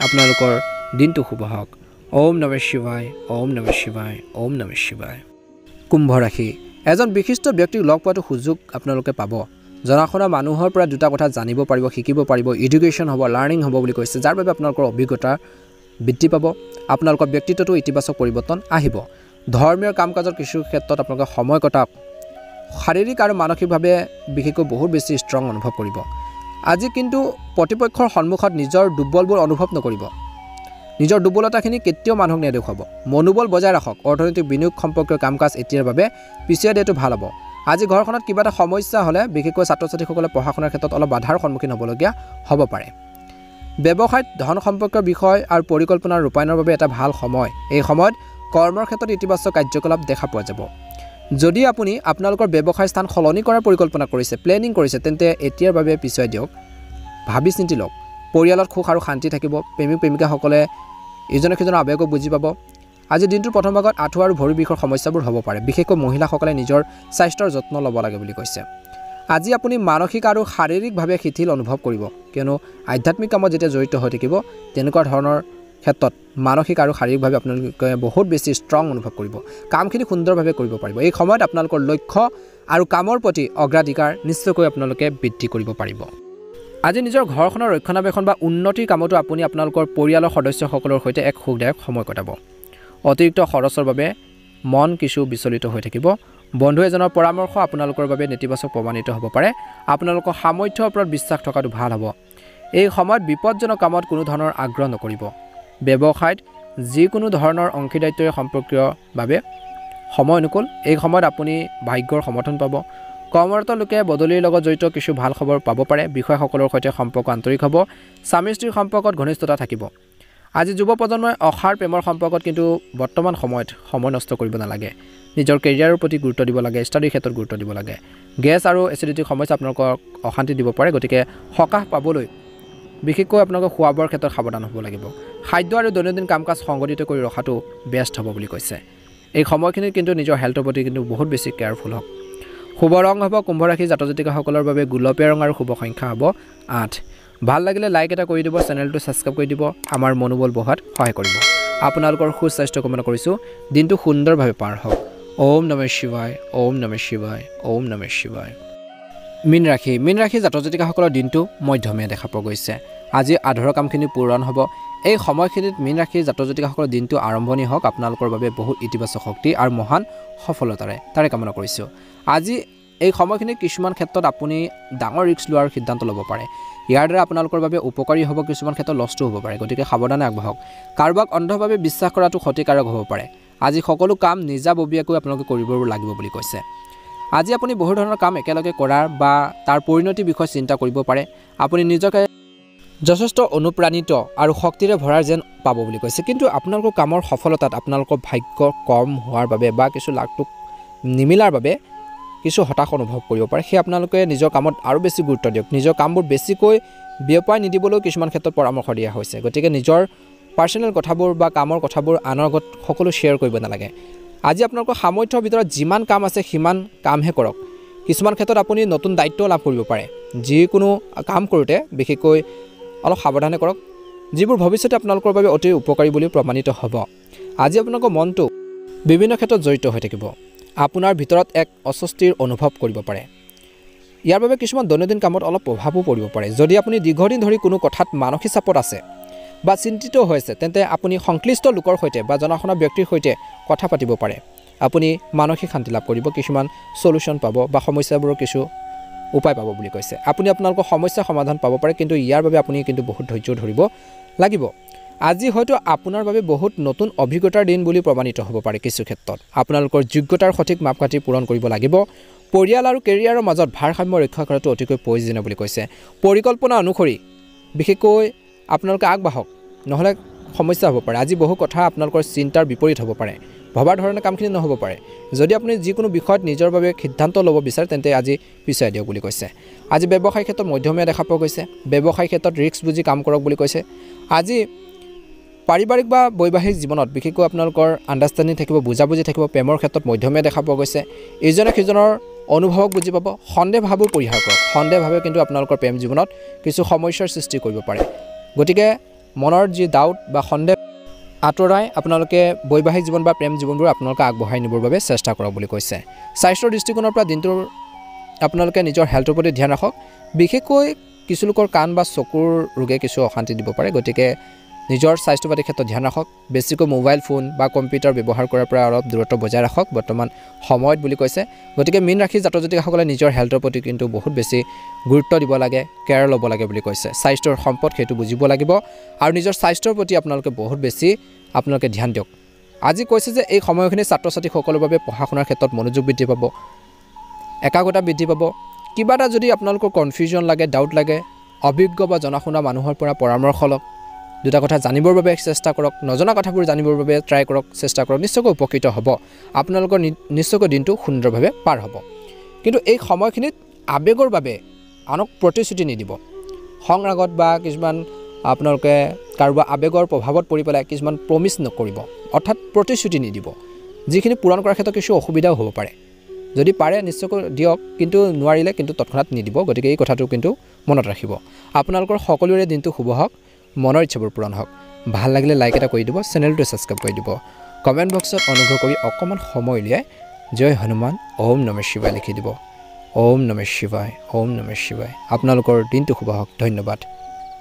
আপোনালোকৰ দিনটো শুভ হওক। ওম নমঃ শিৱায়, ওম নমঃ শিৱায়, ওম নমঃ শিৱায়। কুম্ভ ৰাশি, এজন বিশিষ্ট ব্যক্তিক লগ পোৱাটো সুযোগ আপোনালোকে পাব। জনাশুনা মানুহৰ পৰা দুটা কথা জানিব পাৰিব, শিকিব পাৰিব। এডুকেশ্যন হ'ব, লাৰ্ণিং হ'ব বুলি কৈছে, যাৰ বাবে আপোনালোকৰ অভিজ্ঞতা বৃদ্ধি পাব। আপোনালোকৰ ব্যক্তিত্বটো ইতিবাচক পৰিৱৰ্তন আহিব। ধৰ্মীয় কাম কাজৰ কিছু ক্ষেত্ৰত আপোনালোকে সময় কটাওক। শাৰীৰিক আৰু মানসিকভাৱে বিশেষকৈ বহুত বেছি ষ্ট্ৰং অনুভৱ কৰিব। আজি কিন্তু প্ৰতিপক্ষৰ সন্মুখত নিজৰ দুৰ্বলবোৰ অনুভৱ নকৰিব। নিজৰ দুৰ্বলতাখিনি কেতিয়াও মানুহক নেদেখুৱাব। মনোবল বজাই ৰাখক। অৰ্থনৈতিক বিনিয়োগ সম্পৰ্কীয় কাম কাজ এতিয়াৰ বাবে পিছুৱাই দিয়াটো ভাল হ'ব। আজি ঘৰখনত কিবা এটা সমস্যা হ'লে বিশেষকৈ ছাত্ৰ ছাত্ৰীসকলে পঢ়া শুনাৰ ক্ষেত্ৰত অলপ বাধাৰ সন্মুখীন হ'বলগীয়া হ'ব পাৰে। ব্যৱসায়ত ধন সম্পৰ্কীয় বিষয় আৰু পৰিকল্পনাৰ ৰূপায়ণৰ বাবে এটা ভাল সময়। এই সময়ত কৰ্মৰ ক্ষেত্ৰত ইতিবাচক কাৰ্যকলাপ দেখা পোৱা যাব। যদি আপুনি আপোনালোকৰ ব্যৱসায় স্থান সলনি কৰাৰ পৰিকল্পনা কৰিছে, প্লেনিং কৰিছে, তেন্তে এতিয়াৰ বাবে পিছুৱাই দিয়ক। ভাবি চিন্তি লওক। পৰিয়ালত সুখ আৰু শান্তি থাকিব। প্ৰেমিক প্ৰেমিকাসকলে ইজনে সিজনৰ আৱেগক বুজি পাব। আজি দিনটোৰ প্ৰথম ভাগত আঁঠু আৰু ভৰি বিষৰ সমস্যাবোৰ হ'ব পাৰে। বিশেষকৈ মহিলাসকলে নিজৰ স্বাস্থ্যৰ যত্ন ল'ব লাগে বুলি কৈছে। আজি আপুনি মানসিক আৰু শাৰীৰিকভাৱে শিথিল অনুভৱ কৰিব, কিয়নো আধ্যাত্মিক কামত যেতিয়া জড়িত হৈ থাকিব তেনেকুৱা ধৰণৰ ক্ষেত্ৰত মানসিক আৰু শাৰীৰিকভাৱে আপোনালোকে বহুত বেছি ষ্ট্ৰং অনুভৱ কৰিব। কামখিনি সুন্দৰভাৱে কৰিব পাৰিব। এই সময়ত আপোনালোকৰ লক্ষ্য আৰু কামৰ প্ৰতি অগ্ৰাধিকাৰ নিশ্চয়কৈ আপোনালোকে বৃদ্ধি কৰিব পাৰিব। আজি নিজৰ ঘৰখনৰ ৰক্ষণাবেক্ষণ বা উন্নতিৰ কামতো আপুনি আপোনালোকৰ পৰিয়ালৰ সদস্যসকলৰ সৈতে এক সুখদায়ক সময় কটাব। অতিৰিক্ত খৰচৰ বাবে মন কিছু বিচলিত হৈ থাকিব। বন্ধু এজনৰ পৰামৰ্শ আপোনালোকৰ বাবে নেতিবাচক প্ৰমাণিত হ'ব পাৰে। আপোনালোকৰ সামৰ্থ্যৰ ওপৰত বিশ্বাস থকাটো ভাল হ'ব। এই সময়ত বিপদজনক কামত কোনো ধৰণৰ আগ্ৰহ নকৰিব। ব্যৱসায়ত যিকোনো ধৰণৰ অংশীদাৰিত্বৰে সম্পৰ্কীয় বাবে সময় অনুকূল এই সময়ত আপুনি ভাগ্যৰ সমৰ্থন পাব কৰ্মৰত লোকে বদলিৰ লগত জড়িত কিছু ভাল খবৰ পাব পাৰে বিষয়সকলৰ সৈতে সম্পৰ্ক আন্তৰিক হ'ব স্বামী স্ত্ৰীৰ সম্পৰ্কত ঘনিষ্ঠতা থাকিব আজি যুৱ প্ৰজন্মই অসাৰ প্ৰেমৰ সম্পৰ্কত কিন্তু বৰ্তমান সময়ত সময় নষ্ট কৰিব নালাগে নিজৰ কেৰিয়াৰৰ প্ৰতি গুৰুত্ব দিব লাগে ষ্টাডিৰ ক্ষেত্ৰত গুৰুত্ব দিব লাগে গেছ আৰু এচিডিটিৰ সমস্যা আপোনালোকক অশান্তি দিব পাৰে গতিকে সকাহ পাবলৈ বিশেষকৈ আপোনালোকে খোৱা বোৱাৰ ক্ষেত্ৰত সাৱধান হ'ব লাগিব খাদ্য আৰু দৈনন্দিন কাম কাজ সংগঠিত কৰি ৰখাটো বেষ্ট হ'ব বুলি কৈছে এই সময়খিনিত কিন্তু নিজৰ হেল্থৰ প্ৰতি কিন্তু বহুত বেছি কেয়াৰফুল হওক শুভ ৰং হ'ব কুম্ভ ৰাশি জাতক জাতিকাসকলৰ বাবে গুলপীয়া ৰং আৰু শুভ সংখ্যা হ'ব 8 ভাল লাগিলে লাইক এটা কৰি দিব চেনেলটো সাবস্ক্ৰাইব কৰি দিব আমাৰ মনোবল বঢ়াত সহায় কৰিব আপোনালোকৰ সুস্বাস্থ্য কামনা কৰিছো দিনটো সুন্দৰভাৱে পাৰ হওক ওম নমঃ শিৱায় ওম নমঃ শিৱায় ওম নমঃ শিৱায় মীন ৰাশি জাতক জাতিকাসকলৰ দিনটো মধ্যমীয়া দেখা পোৱা গৈছে আজি আধৰুৱা কামখিনি পূৰণ হ'ব এই সময়খিনিত মীন ৰাশিৰ জাতক জাতিকাসকলৰ দিনটো আৰম্ভণি হওক আপোনালোকৰ বাবে বহুত ইতিবাচক শক্তি আৰু মহান সফলতাৰে কামনা কৰিছো আজি এই সময়খিনিত কিছুমান ক্ষেত্ৰত আপুনি ডাঙৰ ৰিস্ক লোৱাৰ সিদ্ধান্ত ল'ব পাৰে ইয়াৰ দ্বাৰা আপোনালোকৰ বাবে উপকাৰী হ'ব কিছুমান ক্ষেত্ৰত লষ্ট হ'ব পাৰে গতিকে সাৱধানে আগবাঢ়ক কাৰোবাক অন্ধভাৱে বিশ্বাস কৰাটো ক্ষতিকাৰক হ'ব পাৰে আজি সকলো কাম নিজাববীয়াকৈ আপোনালোকে কৰিব লাগিব বুলি কৈছে আজি আপুনি বহু ধৰণৰ কাম একেলগে কৰাৰ বা তাৰ পৰিণতি বিষয়ে চিন্তা কৰিব পাৰে আপুনি নিজকে যথেষ্ট অনুপ্ৰাণিত আৰু শক্তিৰে ভৰাৰ যেন পাব বুলি কৈছে কিন্তু আপোনালোকৰ কামৰ সফলতাত আপোনালোকৰ ভাগ্য কম হোৱাৰ বাবে বা কিছু লাকটোক নিমিলাৰ বাবে কিছু হতাশ অনুভৱ কৰিব পাৰে সেই আপোনালোকে নিজৰ কামত আৰু বেছি গুৰুত্ব দিয়ক নিজৰ কামবোৰ বেছিকৈ বিয়পাই নিদিবলৈ কিছুমান ক্ষেত্ৰত পৰামৰ্শ দিয়া হৈছে গতিকে নিজৰ পাৰ্সোনেল কথাবোৰ বা কামৰ কথাবোৰ আনৰ আগত সকলো শ্বেয়াৰ কৰিব নালাগে আজি আপোনালোকৰ সামৰ্থ্যৰ ভিতৰত যিমান কাম আছে সিমান কামহে কৰক কিছুমান ক্ষেত্ৰত আপুনি নতুন দায়িত্ব লাভ কৰিব পাৰে যিকোনো কাম কৰোঁতে বিশেষকৈ অলপ সাৱধানে কৰক যিবোৰ ভৱিষ্যতে আপোনালোকৰ বাবে অতি উপকাৰী বুলি প্ৰমাণিত হ'ব আজি আপোনালোকৰ মনটো বিভিন্ন ক্ষেত্ৰত জড়িত হৈ থাকিব আপোনাৰ ভিতৰত এক অস্বস্তিৰ অনুভৱ কৰিব পাৰে ইয়াৰ বাবে কিছুমান দৈনন্দিন কামত অলপ প্ৰভাৱো পৰিব পাৰে যদি আপুনি দীৰ্ঘদিন ধৰি কোনো কথাত মানসিক চাপত আছে বা চিন্তিত হৈছে তেন্তে আপুনি সংশ্লিষ্ট লোকৰ সৈতে বা জনাশুনা ব্যক্তিৰ সৈতে কথা পাতিব পাৰে আপুনি মানসিক শান্তি লাভ কৰিব কিছুমান সলিউশন পাব বা সমস্যাবোৰৰ কিছু উপায় পাব বুলি কৈছে আপুনি আপোনালোকৰ সমস্যা সমাধান পাব পাৰে কিন্তু ইয়াৰ বাবে আপুনি কিন্তু বহুত ধৈৰ্য ধৰিব লাগিব আজি হয়তো আপোনাৰ বাবে বহুত নতুন অভিজ্ঞতাৰ দিন বুলি প্ৰমাণিত হ'ব পাৰে কিছু ক্ষেত্ৰত আপোনালোকৰ যোগ্যতাৰ সঠিক মাপকাঠি পূৰণ কৰিব লাগিব পৰিয়াল আৰু কেৰিয়াৰৰ মাজত ভাৰসাম্য ৰক্ষা কৰাটো অতিকৈ প্ৰয়োজনীয় বুলি কৈছে পৰিকল্পনা অনুসৰি বিশেষকৈ আপোনালোকে আগবাঢ়ক নহলে সমস্যা হ'ব পাৰে আজি বহু কথা আপোনালোকৰ চিন্তাৰ বিপৰীত হ'ব পাৰে ভবাৰ ধৰণে কামখিনি নহ'ব পাৰে যদি আপুনি যিকোনো বিষয়ত নিজৰ বাবে সিদ্ধান্ত ল'ব বিচাৰে তেন্তে আজি পিছুৱাই দিয়ক বুলি কৈছে আজি ব্যৱসায় ক্ষেত্ৰত মধ্যমীয়া দেখা পোৱা গৈছে ব্যৱসায় ক্ষেত্ৰত ৰিস্ক বুজি কাম কৰক বুলি কৈছে আজি পাৰিবাৰিক বা বৈবাহিক জীৱনত বিশেষকৈ আপোনালোকৰ আণ্ডাৰষ্টেণ্ডিং থাকিব বুজাবুজি থাকিব প্ৰেমৰ ক্ষেত্ৰত মধ্যমীয়া দেখা পোৱা গৈছে ইজনে সিজনৰ অনুভৱক বুজি পাব সন্দেহ ভাৱবোৰ পৰিহাৰ কৰক সন্দেহ ভাৱে কিন্তু আপোনালোকৰ প্ৰেম জীৱনত কিছু সমস্যাৰ সৃষ্টি কৰিব পাৰে গতিকে মনৰ যি ডাউট বা সন্দেহ আঁতৰাই আপোনালোকে বৈবাহিক জীৱন বা প্ৰেম জীৱনবোৰ আপোনালোকে আগবঢ়াই নিবৰ বাবে চেষ্টা কৰক বুলি কৈছে স্বাস্থ্যৰ দৃষ্টিকোণৰ পৰা দিনটোৰ আপোনালোকে নিজৰ হেল্থৰ প্ৰতি ধ্যান ৰাখক বিশেষকৈ কিছু লোকৰ কাণ বা চকুৰ ৰোগে কিছু অশান্তি দিব পাৰে গতিকে নিজৰ স্বাস্থ্য পাতিৰ ক্ষেত্ৰত ধ্যান ৰাখক বেছিকৈ মোবাইল ফোন বা কম্পিউটাৰ ব্যৱহাৰ কৰাৰ পৰা অলপ দূৰত্ব বজাই ৰাখক বৰ্তমান সময়ত বুলি কৈছে গতিকে মীন ৰাশি জাতক জাতিকাসকলে নিজৰ হেল্থৰ প্ৰতি কিন্তু বহুত বেছি গুৰুত্ব দিব লাগে কেয়াৰ ল'ব লাগে বুলি কৈছে স্বাস্থ্যৰ সম্পদ সেইটো বুজিব লাগিব আৰু নিজৰ স্বাস্থ্যৰ প্ৰতি আপোনালোকে বহুত বেছি আপোনালোকে ধ্যান দিয়ক আজি কৈছে যে এই সময়খিনি ছাত্ৰ ছাত্ৰীসকলৰ বাবে পঢ়া শুনাৰ ক্ষেত্ৰত মনোযোগ বৃদ্ধি পাব একাগ্ৰতা বৃদ্ধি পাব কিবা এটা যদি আপোনালোকৰ কনফিউজন লাগে ডাউট লাগে অভিজ্ঞ বা জনাশুনা মানুহৰ পৰা পৰামৰ্শ লওক দুটা কথা জানিবৰ বাবে চেষ্টা কৰক নজনা কথাবোৰ জানিবৰ বাবে ট্ৰাই কৰক চেষ্টা কৰক নিশ্চয়কৈ উপকৃত হ'ব আপোনালোকৰ নিশ্চয়কৈ দিনটো সুন্দৰভাৱে পাৰ হ'ব কিন্তু এই সময়খিনিত আবেগৰ বাবে আনক প্ৰতিশ্ৰুতি নিদিব সংৰাগত বা কিছুমান আপোনালোকে কাৰোবাৰ আবেগৰ প্ৰভাৱত পৰি পেলাই কিছুমান প্ৰমিছ নকৰিব অৰ্থাৎ প্ৰতিশ্ৰুতি নিদিব যিখিনি পূৰণ কৰাৰ ক্ষেত্ৰত কিছু অসুবিধাও হ'ব পাৰে যদি পাৰে নিশ্চয়কৈ দিয়ক কিন্তু নোৱাৰিলে কিন্তু তৎক্ষণাত নিদিব গতিকে এই কথাটো কিন্তু মনত ৰাখিব আপোনালোকৰ সকলোৰে দিনটো শুভ হওক মনৰ ইচ্ছাবোৰ পূৰণ হওক ভাল লাগিলে লাইক এটা কৰি দিব চেনেলটো সাবস্ক্ৰাইব কৰি দিব কমেণ্ট বক্সত অনুগ্ৰহ কৰি অকণমান সময় উলিয়াই জয় হনুমান ওম নমঃ শিৱায় লিখি দিব ওম নমঃ শিৱায় ওম নমঃ শিৱায় আপোনালোকৰ দিনটো শুভ হওক ধন্যবাদ